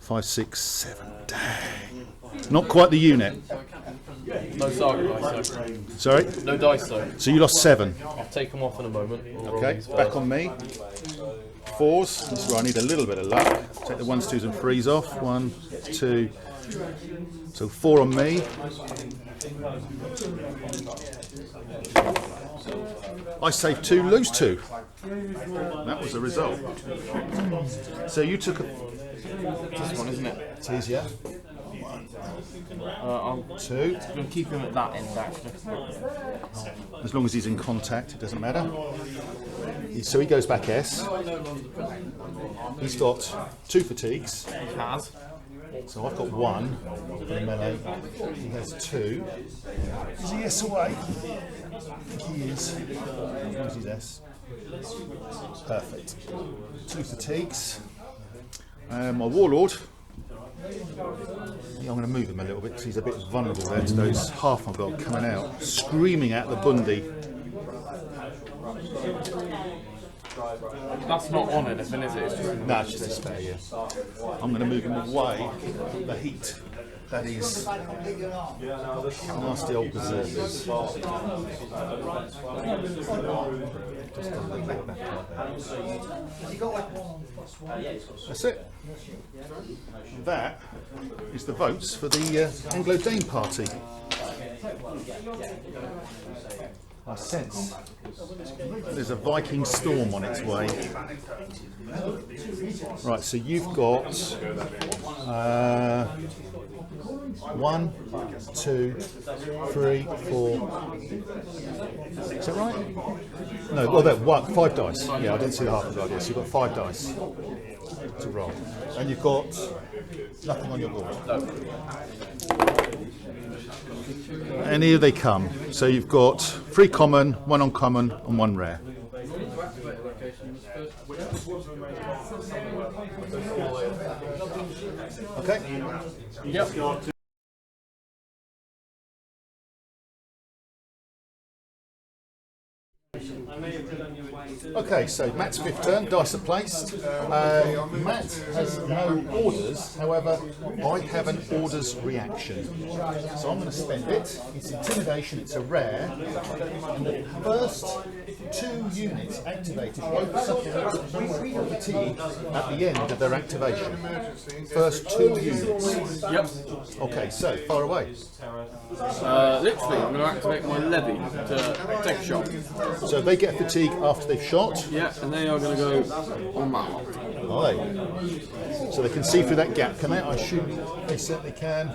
5, 6, 7. Dang. Not quite the unit. No Saga dice though. Sorry? No dice though. So you lost 7. I'll take them off in a moment. Okay, back on me. 4s. This is where I need a little bit of luck. Take the 1s, 2s and 3s off. 1, 2. So 4 on me. I save 2, lose 2. That was the result. So you took a... This one, isn't it? It is, yeah. I'm 2. going to keep him at that end, actually. As long as he's in contact, it doesn't matter. So he goes back S. He's got 2 fatigues. He has. So I've got 1 for the melee. He has 2. Is he S away? I think he is. As long as he's S. Perfect. 2 fatigues. My Warlord. Yeah, I'm going to move him a little bit because he's a bit vulnerable there to those half I've got coming out, screaming at the Bundy. That's not on anything, is it? It's just No, it's just a spare, yeah. I'm going to move him away from the heat. That is nasty old berserkers. Just a little bit back like that. That's it. That is the votes for the Anglo Dane party. I sense there's a Viking storm on its way. Right, so you've got 1, 2, 3, 4. Is that right? No, well, that 5 dice. Yeah, I didn't see the half of the dice. You've got 5 dice to roll, and you've got nothing on your board. And here they come. So you've got 3 common, 1 uncommon, and 1 rare. Okay. Yep. Okay, so Matt's 5th turn, dice are placed. Matt has no orders, however, I have an orders reaction. So I'm going to spend it. It's intimidation, it's a rare. And the first 2 units activated both suffer fatigue at the end of their activation. First 2 units. Yep. Okay, so far away. Literally, I'm going to activate my levy to take a shot. So they get fatigue after they've shot. Yeah, and they are going to go on that one. Are they? So they can see through that gap, can they? I assume they certainly can.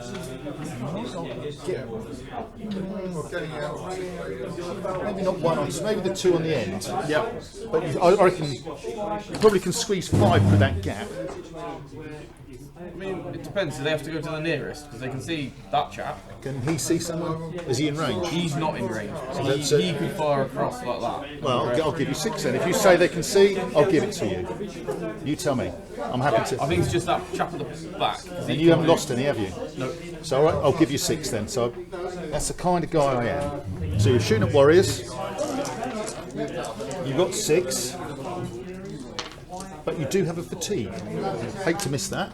Maybe not 1 on, maybe the 2 on the end. Yeah. But I reckon you probably can squeeze 5 through that gap. I mean, it depends. Do they have to go to the nearest? Because they can see that chap. Can he see someone? Is he in range? He's not in range. So that's he can fire across like that. Well, I'll give you 6 then. If you say they can see, I'll give it to you. You tell me. I'm happy to. I think it's just that chap at the back. And you haven't lost any, have you? No. So all right, I'll give you 6 then. So that's the kind of guy I am. So you're shooting at warriors. You've got 6. But you do have a fatigue. Hate to miss that.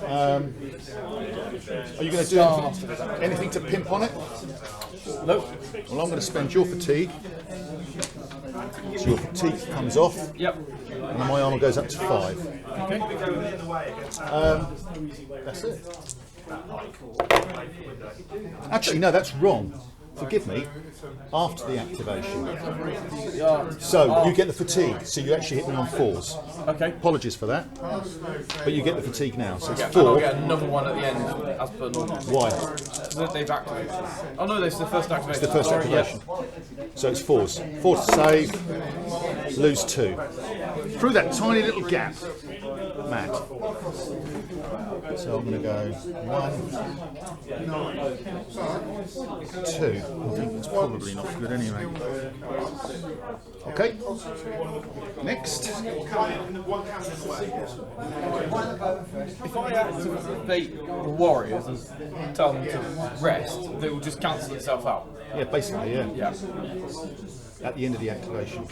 Are you going to do anything to pimp on it? Nope. Well, I'm going to spend your fatigue. So your fatigue comes off. Yep. And my armour goes up to 5. Okay. That's it. Actually, no, that's wrong. Forgive me. After the activation. So you get the fatigue. So you actually hit me on 4s. Okay. Apologies for that. But you get the fatigue now. So it's And I'll 4. get another one at the end as per normal. Why? Because they've activated. Oh no, this is the first activation. It's the first activation. So it's 4s. 4 to save. Lose 2. Through that tiny little gap. Matt. So I'm going to go 1, 2. I think it's probably not good anyway. Okay. Next. If I activate the warriors and tell them to rest, they will just cancel itself out. Yeah, basically, yeah. Yeah. At the end of the activation.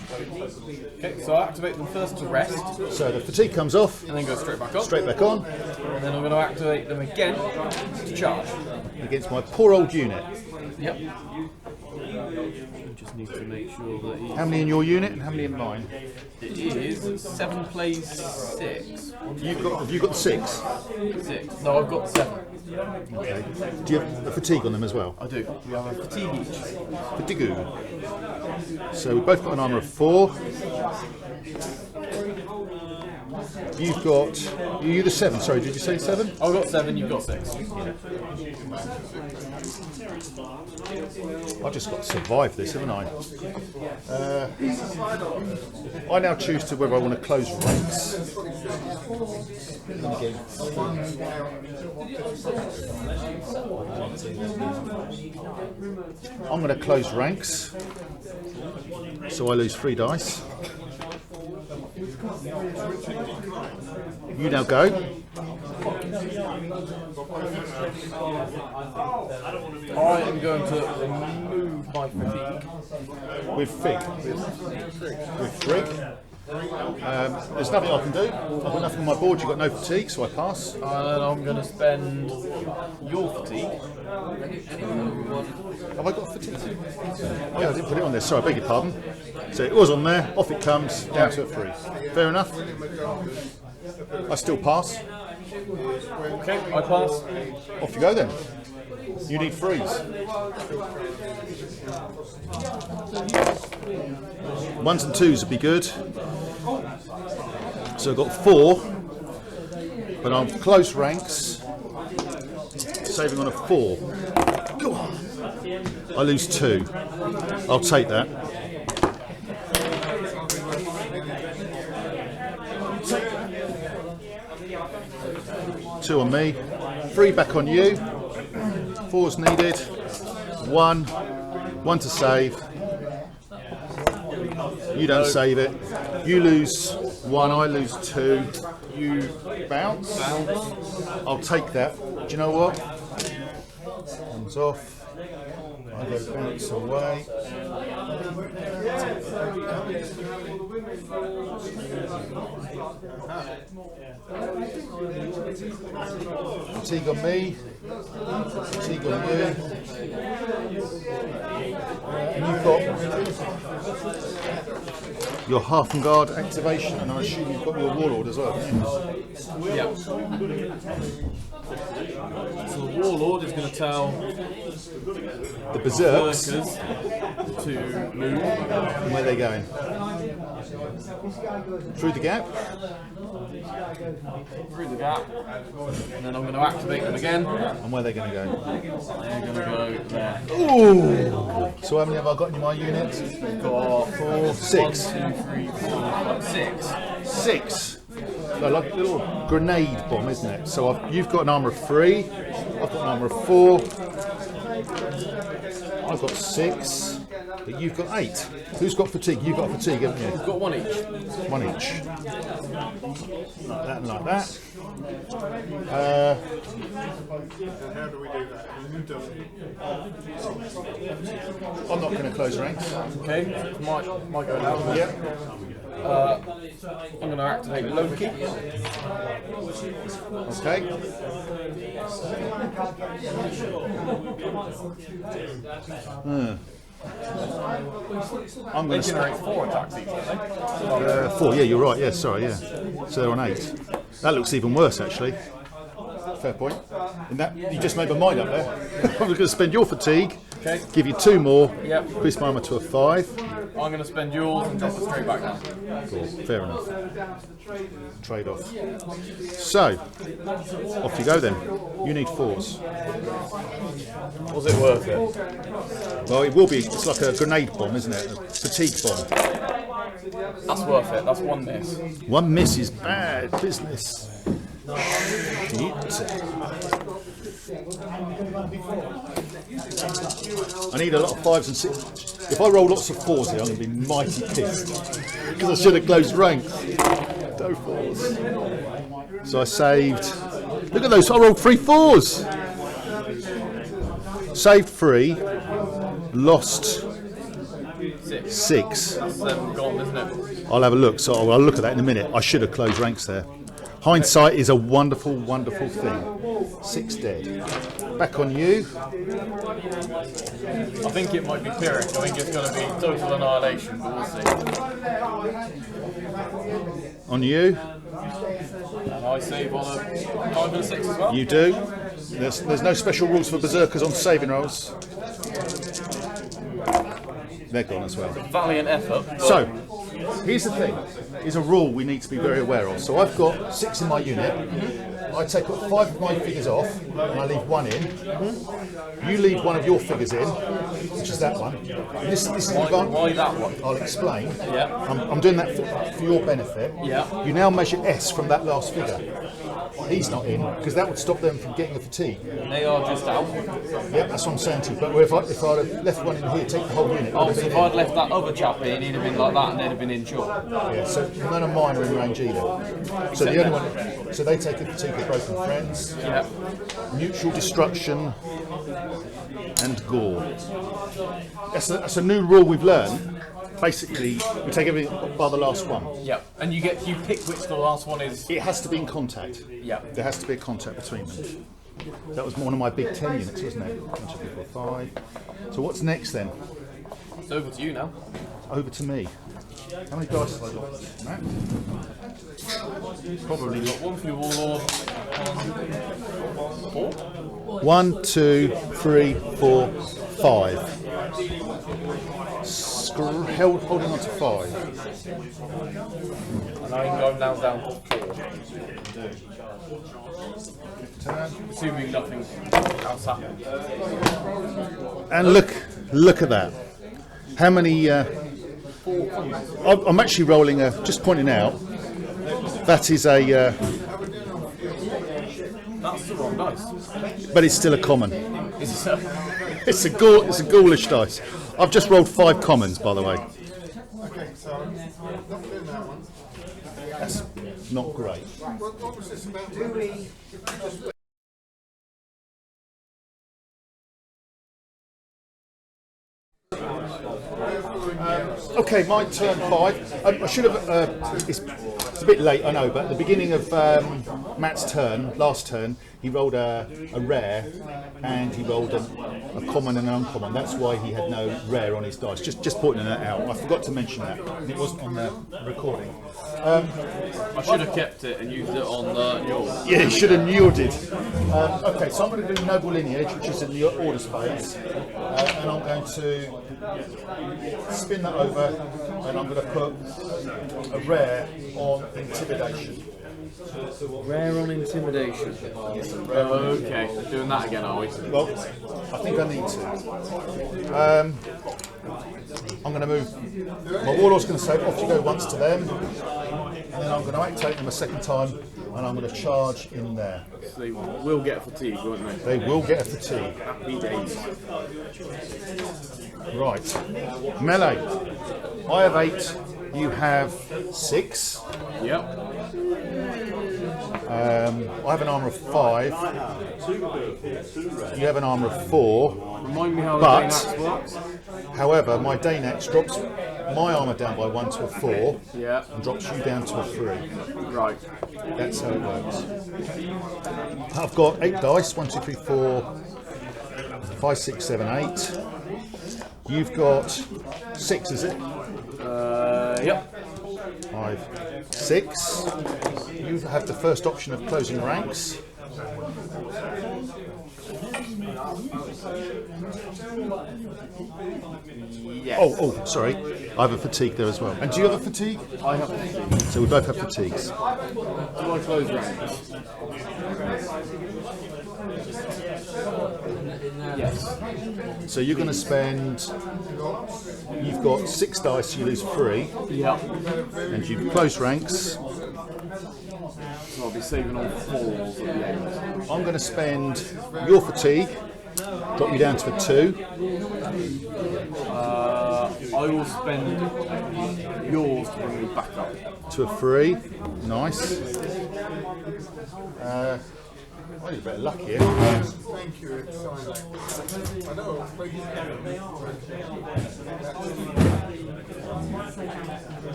Okay, so I activate them first to rest, So the fatigue comes off, and then go straight back on. straight back on. And then I'm going to activate them again to charge. Against my poor old unit. Yep. Just need to make sure that he. How many in your unit and how many in mine? It is 7 plays 6. Have you got 6? 6. No, I've got 7. Okay. Do you have a fatigue on them as well? I do. We have a fatigue each. Fatigue. So we've both got an armour of 4. You've got. Are you the 7? Sorry, did you say 7? I've got 7, you've got 6. I've just got to survive this, haven't I? I now choose to whether I want to close ranks. I'm going to close ranks, so I lose 3 dice. You now go. I am going to remove my fatigue. With Fig. With Frig. There's nothing I can do. I've got nothing on my board. You've got no fatigue, so I pass. And I'm going to spend your fatigue. Have I got fatigue? Oh yeah, I didn't put it on there. Sorry, I beg your pardon. So it was on there. Off it comes, down to a 3. Fair enough. I still pass. Okay, I pass. Off you go then. You need 3s. 1s and 2s would be good. So I've got 4, but I'm close ranks, saving on a 4. Go on. I lose 2. I'll take that. Two on me, 3 back on you. 4's needed. 1 to save. You don't save it. You lose 1, I lose 2. You bounce. I'll take that. Do you know what? Comes off. I go bounce away. Fatigue on me. Fatigue on you. And you've got your half and guard activation, and I assume you've got your warlord as well. Yeah. So the warlord is going to tell The berserks. workers to move. And where are they going? Through the gap. Through the gap, and then I'm going to activate them again. And where are they going to go? They're going to go there. Ooh! So how many have I got in my units? Got 4, 6. 1, 2, 3, 4, 6. 6. So like a little grenade bomb, isn't it? So you've got an armour of 3. I've got an armour of 4. I've got 6. But you've got 8. Who's got fatigue? You've got fatigue, haven't you? Got 1 each. 1 each. Like that and like that. How do we do that? Who does it? I'm not going to close ranks. Okay, might go down. Yep. I'm going to activate Loki. Okay. I'm going They to generate 4 attacks each, don't they? 4. Yeah, you're right. Yeah, sorry. Yeah. So they're on 8. That looks even worse, actually. Fair point. And that you just made my mind up there. I'm going to spend your fatigue. Okay. Give you 2 more. Yep. Increase my armour to a 5. I'm going to spend yours and drop it straight back down. Cool. Fair enough. Trade off. So, off you go then. You need 4s. Was it worth it? Well, it will be. It's like a grenade bomb, isn't it? A fatigue bomb. That's worth it. That's 1 miss. 1 miss is bad business. Shit. I need a lot of 5s and 6s. If I roll lots of 4s here, I'm going to be mighty pissed. Because I should have closed ranks. No 4s. So I saved. Look at those, I rolled 3 4s. Saved 3. Lost 6. That's 7 gone, isn't it? I'll have a look. So I'll look at that in a minute. I should have closed ranks there. Hindsight is a wonderful, wonderful thing. 6 dead. Back on you. I think it might be Pyrrhic. I think it's going to be total annihilation, but we'll see. On you. And I save on a 5 and a 6 as well. You do. There's no special rules for berserkers on saving rolls. They're gone as well. Valiant effort. So, here's the thing. Here's a rule we need to be very aware of. So I've got 6 in my unit. I take 5 of my figures off and I leave 1 in. You leave 1 of your figures in, which is that one. And this is Why that one? I'll explain. Yeah. I'm doing that for your benefit. Yeah. You now measure S from that last figure. He's not in because that would stop them from getting a fatigue. They are just out. Yep, that's what I'm saying to you. But if I'd have left 1 in here, take the whole unit. Oh, so if I'd left that other chap in, he'd have been like that and they'd have been in short. Yeah, so none of mine are in range either. So the only one, so they take a fatigue of broken friends, Yeah. mutual destruction, and gore. That's a new rule we've learned. Basically, we take everything by the last one. Yeah. And you pick which the last one is. It has to be in contact. Yeah. There has to be a contact between them. That was one of my big 10 units, wasn't it? 1, 2, 3, 4, 5. So what's next then? It's over to you now. Over to me. How many dice have I got? Matt? Probably got 1 for your Warlord. 4? 1, 2, 3, 4, 5. Holding on to 5. And I'm going now down to 4. Assuming nothing else happens. And look at that. How many? I'm actually rolling a. Just pointing out. That is a. That's the wrong dice. But it's still a common. Is it so? It's a ghoulish dice. I've just rolled 5 commons, by the way. Okay, so not doing that one. That's not great. What was this about? Okay, my turn 5. I should have. It's a bit late, I know, but at the beginning of Matt's turn, last turn, he rolled a rare and he rolled a common and an uncommon. That's why he had no rare on his dice. Just pointing that out. I forgot to mention that. And it wasn't on the recording. I should have kept it and used it on yours. Yeah, you should have yielded. Okay, so I'm going to do Noble Lineage, which is in the orders phase, and I'm going to spin that over, and I'm going to put a rare on Intimidation. Rare on Intimidation. Okay, doing that again, are we? Well, I think I need to. I'm going to move. My Warlord's going to say, off you go once to them, and then I'm going to activate them a second time, and I'm going to charge in there. So they will get fatigue, won't they? They will get a fatigue. Happy days. Right. Melee. I have 8. You have 6. Yep. I have an armour of 5. You have an armour of 4. Remind me how But- the Daynax works. However, my Daynax drops my armour down by 1 to a 4 Yeah. and drops you down to a 3. Right. That's how it works. I've got 8 dice. 1, 2, 3, 4, 5, 6, 7, 8. You've got 6, is it? Yep. 5, 6. You have the first option of closing ranks. Yes. Oh, sorry. I have a fatigue there as well. And do you have a fatigue? I have fatigue. So we both have fatigues. Do I close ranks? Yes. So you're going to spend. You've got 6 dice. You lose 3, Yep. and you've closed ranks. So I'll be saving all 4s at the end. I'm going to spend your fatigue. Drop you down to a 2. I will spend yours to bring me back up. To a 3. Nice. I need a bit of luck here. Thank you, it's fine. I know, but you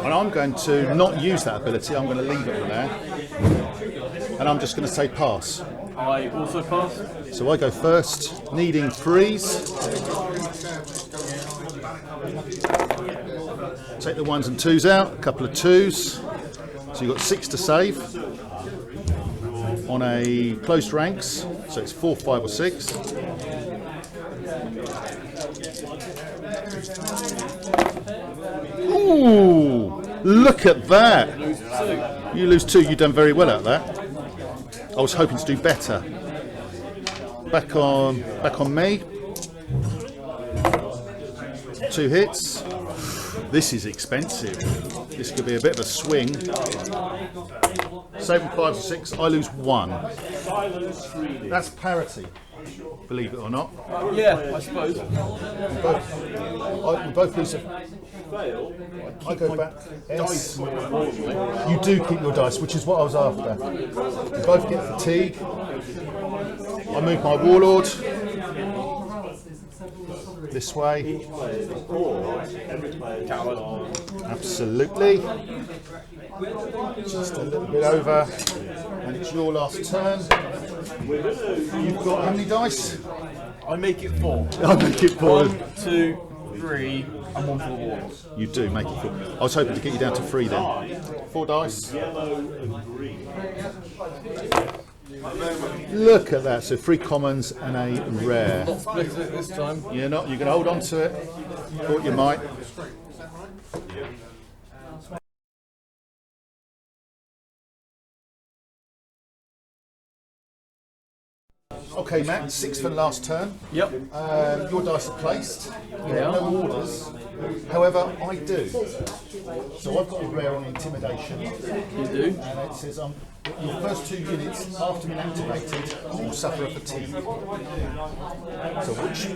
And I'm going to not use that ability, I'm going to leave it there. And I'm just going to say pass. I also pass. So I go first, needing threes. Take the ones and twos out, a couple of twos. So you've got 6 to save on a close ranks. So it's 4, 5 or 6. Ooh, look at that. You lose 2, you've done very well at that. I was hoping to do better. Back on me. 2 hits. This is expensive. This could be a bit of a swing. 7, 5 or 6. I lose 1. That's parity, believe it or not. Yeah, I suppose. We both lose a... I go back. S. You do keep your dice, which is what I was after. We both get fatigue. I move my Warlord this way. Absolutely. Just a little bit over. And it's your last turn. You've got how many dice? I make it 4. I make it 4. 1, 2, 3, and 1 for the Warlords. You do make it 4. I was hoping to get you down to 3 then. 4 dice. Look at that. So 3 commons and a rare. Not split it this time. You're not. You can hold on to it. Thought you might. Okay, Matt, 6th and last turn. Yep. Your dice are placed. You have no orders. However, I do. So I've got a rare on intimidation. You do. And it says your first 2 units after being activated will suffer a fatigue. So which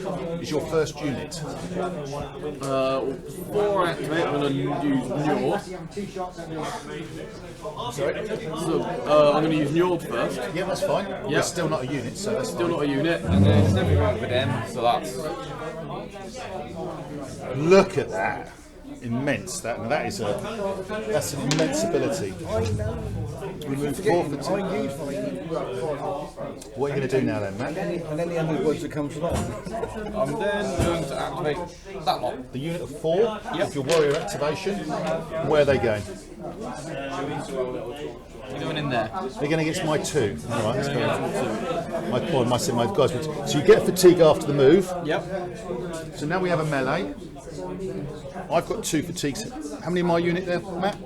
is your first unit? Before I activate, I'm going to use Njord. Sorry? So, I'm going to use Njord first. Yeah, that's fine. Yeah. It's still not a unit, so that's Still fine. not a unit. And then it's never wrong with them, so that's... Look at that. Immense. That's an immense ability. Remove 4 fatigue. What are you going to do now then, Matt? And any underwoods that comes along. I'm then going to activate that lot. The unit of 4 with your warrior activation. Where are they going? You're going in there. They're going against my 2. All right, let's go. My guys. So you get fatigue after the move. Yep. So now we have a melee. I've got 2 fatigues. How many in my unit there, Matt?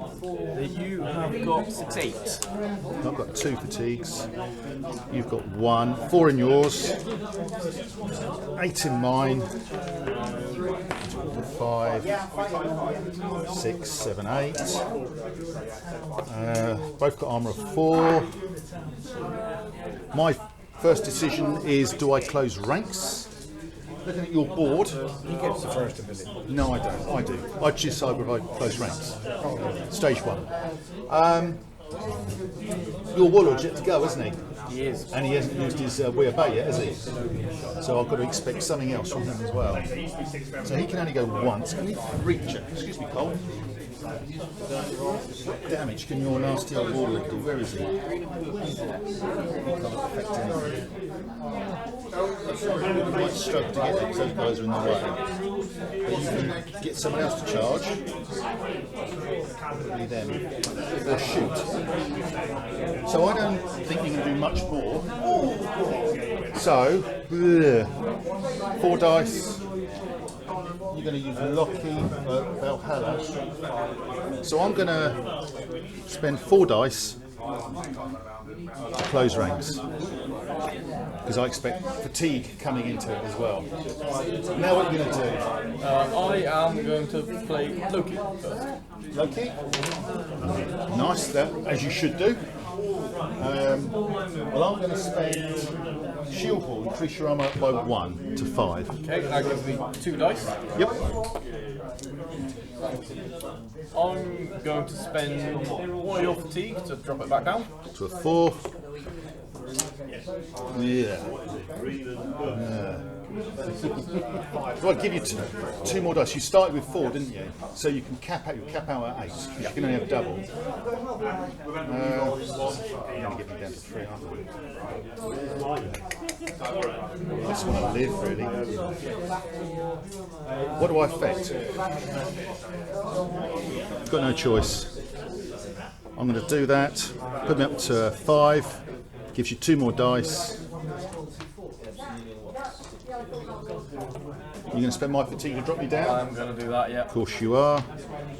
You have got 6, 8. I've got 2 fatigues. You've got 1. 4 in yours. 8 in mine. 5, 6, 7, 8. Both got armour of 4. My first decision is, do I close ranks? Looking at your board. He gets the first ability. No, I don't. I do. I decide whether I close ranks. Stage 1. Your Warlord's yet to go, isn't he? He is. And he hasn't used his We Obey yet, has he? So I've got to expect something else from him as well. So he can only go once. Can he reach it? Excuse me, Cole. What damage can your nasty old Warlord do? Where is he? He can't affect anything. You might struggle to get there because those guys are in the way. But you can get someone else to charge. Probably them. Or shoot. So I don't think you can do much more. So, 4 dice. You're going to use Loki, Valhalla. So I'm going to spend 4 dice to close ranks. Because I expect fatigue coming into it as well. Now what are you going to do? I am going to play Loki first. Loki? Nice, that, as you should do. Well, I'm going to spend Shield Ball, increase your armour by 1 to 5. Okay, that gives me 2 dice. Yep. I'm going to spend 1 of your fatigue to drop it back down. To a 4. Yeah. Well, I'll give you two more dice. You started with 4, didn't you? So you can cap out at 8. You can only have double. You're going to get me down to 3, aren't you? I just want to live, really. What do I affect? Got no choice. I'm going to do that. Put me up to 5. Gives you 2 more dice. You're going to spend my fatigue to drop me down? I'm going to do that, yeah. Of course you are.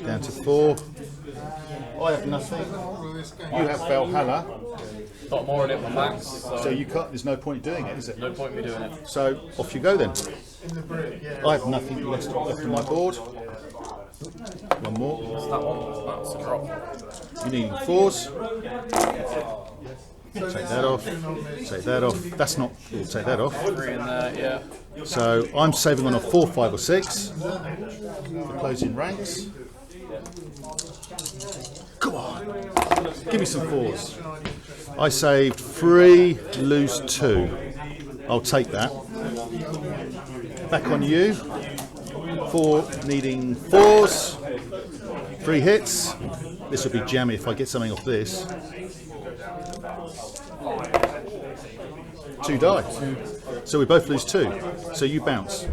Down to 4. I have nothing. You have Valhalla. Got more in it than max. So you can't. There's no point doing it, is it? No point in me doing it. So off you go then. I have nothing left on my board. One more. What's that one? That's a drop. You're needing 4s. Take that off. Take that off. That's not. We'll take that off. 3 in there, yeah. So I'm saving on a 4, 5, or 6. For closing ranks. Come on. Give me some 4s. I saved 3, lose 2. I'll take that. Back on you. 4 needing 4s. 3 hits. This will be jammy if I get something off this. 2 die. So we both lose 2. So you bounce.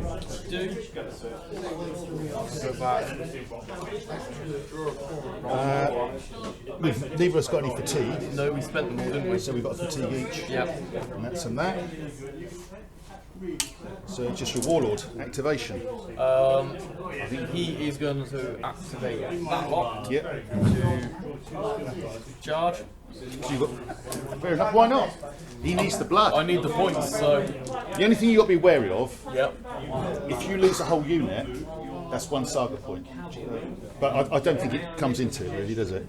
Neither of us got any fatigue. No, we spent them all, didn't we? So we've got a fatigue each. Yep. And that's and that. So it's just your Warlord activation. I think he is going to activate that lock Yep. to charge. So you've got, fair enough, why not? He needs the blood. I need the points, so The only thing you've got to be wary of, yep. if you lose a whole unit, that's 1 Saga point. But I don't think it comes into it really, does it?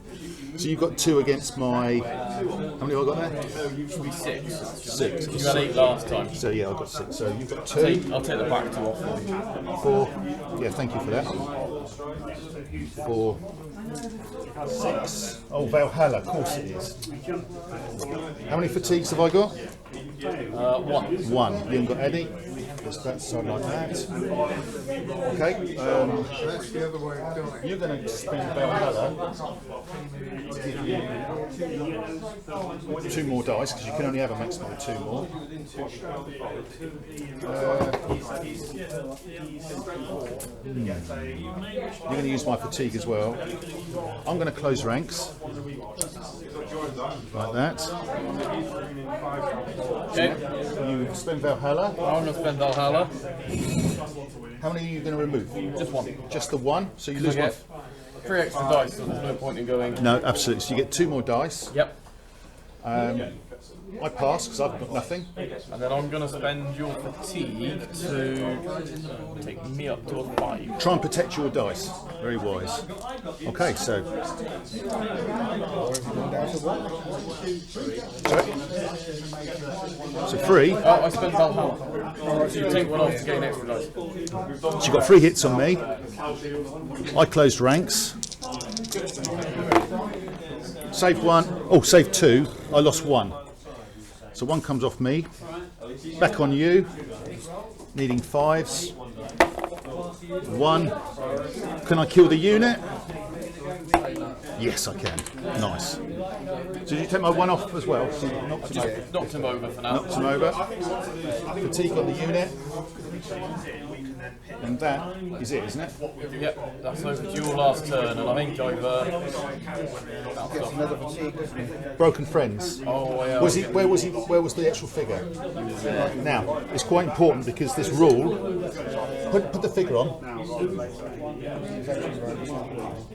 So you've got 2 against my... How many have I got there? Should be 6. 6. You had 8 last time. So yeah, I've got 6. So you've got 2. I'll take the back 2 off. 4. Yeah, thank you for that. 4. 6. Oh, Valhalla, of course it is. How many fatigues have I got? 1. 1. You haven't got any? Just that side like that. Okay. That's the other way of doing it. You're going to spend Valhalla to give you 2 more dice because you can only have a maximum of 2 more. You're going to use my fatigue as well. I'm going to close ranks like that. Okay. You spend Valhalla. I'm going to spend Valhalla. How many are you going to remove? Just 1. Just the 1. So you lose I one. get 3 extra dice, so there's no point in going. No, absolutely. So you get 2 more dice. Yep. I pass because I've got nothing. And then I'm going to spend your fatigue to take me up to a 5. Try and protect your dice. Very wise. Okay, so. Sorry? So 3. Oh, I spent Valhalla. So you take 1 off to gain extra dice. So you got 3 hits on me. I closed ranks. Saved 1. Oh, saved 2. I lost 1. So 1 comes off me. Back on you. Needing 5s. 1. Can I kill the unit? Yes, I can. Nice. So did you take my 1 off as well? So you knocked him over. Knocked him over for now. Knocked him over. Fatigue on the unit. And that is it, isn't it? Yep, that's over to your last turn, and I think I've. Broken friends. Oh, yeah. Was he? Where was he? Where was the actual figure? Now it's quite important because this rule. Put the figure on.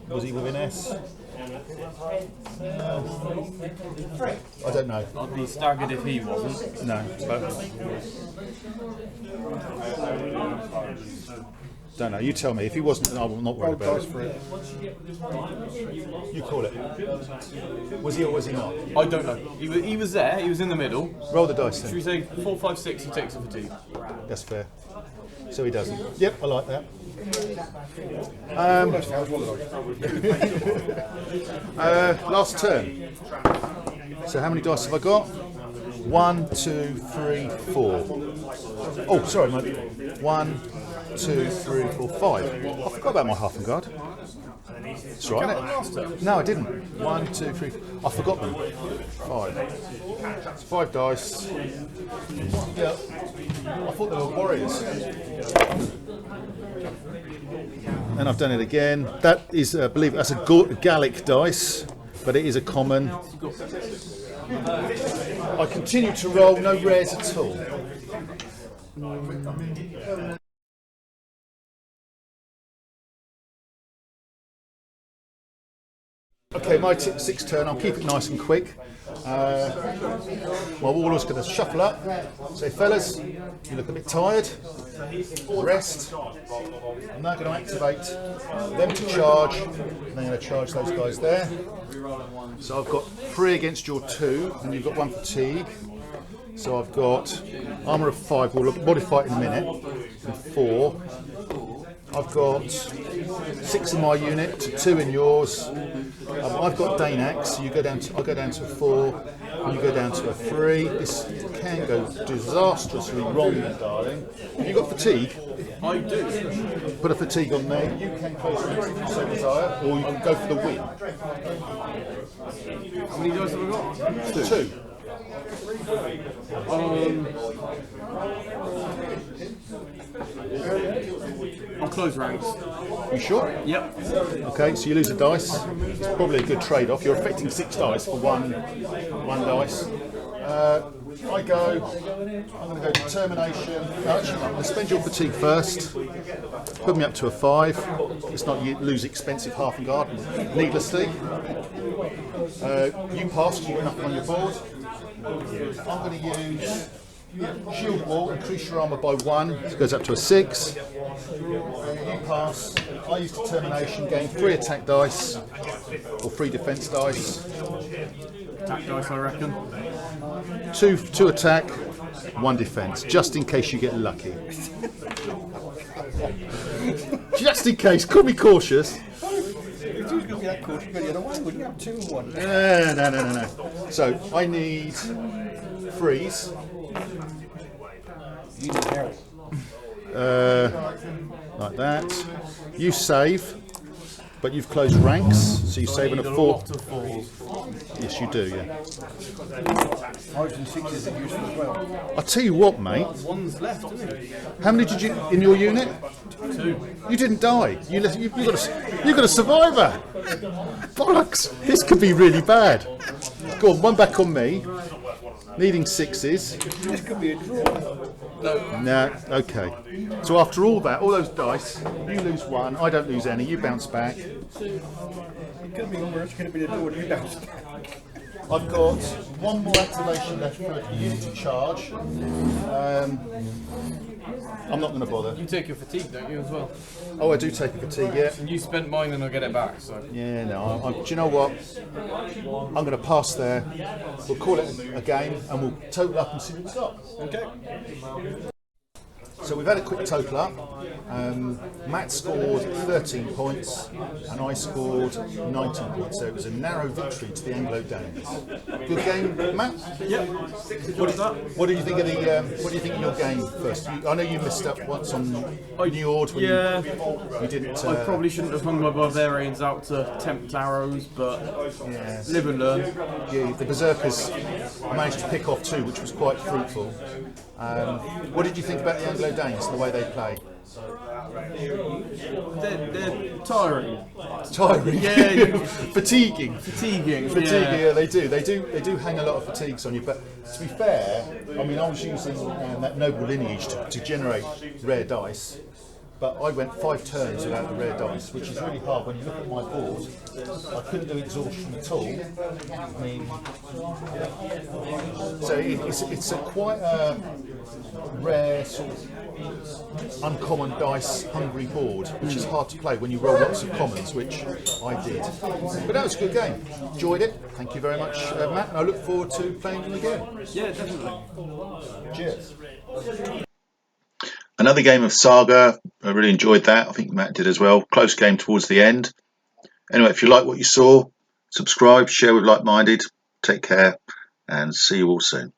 Was he within S? I don't know. I'd be staggered if he wasn't. No. Don't know. You tell me. If he wasn't, then I'm not worried about it. You call it. Was he or was he not? I don't know. He was there. He was in the middle. Roll the dice Should we then. say 4, 5, 6? He takes a fatigue. That's fair. So he doesn't. Yep, I like that. Last turn. So how many dice have I got? 1, 2, 3, 4. Oh, sorry, mate. 1, 2, 3, 4, 5. I forgot about my half and guard. That's right, isn't it? No, I didn't. 1, 2, 3. I forgot them. 5. It's 5 dice. Yeah. I thought they were warriors. And I've done it again. That is, I believe, that's a Gallic dice, but it is a common. I continue to roll, no rares at all. Okay, my 6 turn, I'll keep it nice and quick. My Warlord's going to shuffle up, say, fellas, you look a bit tired, rest. I'm now going to activate them to charge, and I'm going to charge those guys there. So I've got 3 against your 2, and you've got 1 fatigue. So I've got armour of 5, we'll modify it in a minute, and 4. I've got 6 in my unit, 2 in yours. I've got Danax, so you go down to, I go down to a 4, and you go down to a 3. This can go disastrously wrong, darling. Have you got fatigue? I do. Put a fatigue on there. You can close ranks if you so desire, or you can go for the win. How many dice have I got? 2. I'll close ranks. You sure? Yep. Okay, so you lose a dice. It's probably a good trade-off. You're affecting 6 dice for one dice. I go. I'm going to go determination. No, actually, I'm going to spend your fatigue first. Put me up to a 5. It's not you lose expensive half and guard needlessly. You passed. You got nothing on your board. I'm going to use shield wall. Increase your armour by 1. It goes up to a 6. You pass. I use determination. Gain 3 attack dice or 3 defence dice. Attack dice, I reckon. 2 attack, 1 defence, just in case you get lucky. Just in case, could be cautious. No. So I need freeze. You need help. Like that. You save, but you've closed ranks, so you save on a 4. Yes, you do, yeah. 5s and 6s are useful as well. I'll tell you what, mate. 1's left, isn't it? How many did you in your unit? 2. You didn't die. You got a survivor. Bollocks! This could be really bad. Go on, 1 back on me. Needing 6s. This could be a draw. Nah, okay. So after all that, all those dice, you lose 1, I don't lose any, you bounce back. It could be worse, it could have been a draw and you bounced back. I've got 1 more activation left for a unit to charge. I'm not going to bother. You take your fatigue, don't you, as well? Oh, I do take a fatigue, yeah. And you spent mine and I'll get it back, so. Yeah, no, do you know what? I'm going to pass there. We'll call it a game and we'll total up and see what we've got. Okay. So we've had a quick total up. Matt scored 13 points and I scored 19 points. So it was a narrow victory to the Anglo Danes. Good game, Matt. Yep. What do you think of the? What do you think of your game first? I know you missed up once on Njord when you didn't. I probably shouldn't have hung my barbarians out to tempt arrows, but live and learn. Yeah, the berserkers I managed to pick off 2, which was quite fruitful. What did you think about the Anglo Danes, the way they play? They're tiring. Tiring, Yeah. fatiguing. Fatiguing. Yeah, they do hang a lot of fatigues on you. But to be fair, I mean, I was using that noble lineage to generate rare dice. But I went 5 turns without the rare dice, which is really hard when you look at my board. I couldn't do exhaustion at all. I mean, so it's a quite a rare sort of uncommon dice hungry board, which is hard to play when you roll lots of commons, which I did. But that was a good game. Enjoyed it. Thank you very much, Matt. And I look forward to playing them again. Yeah, definitely. Cheers. Another game of Saga. I really enjoyed that. I think Matt did as well. Close game towards the end. Anyway, if you like what you saw, subscribe, share with like-minded. Take care and see you all soon.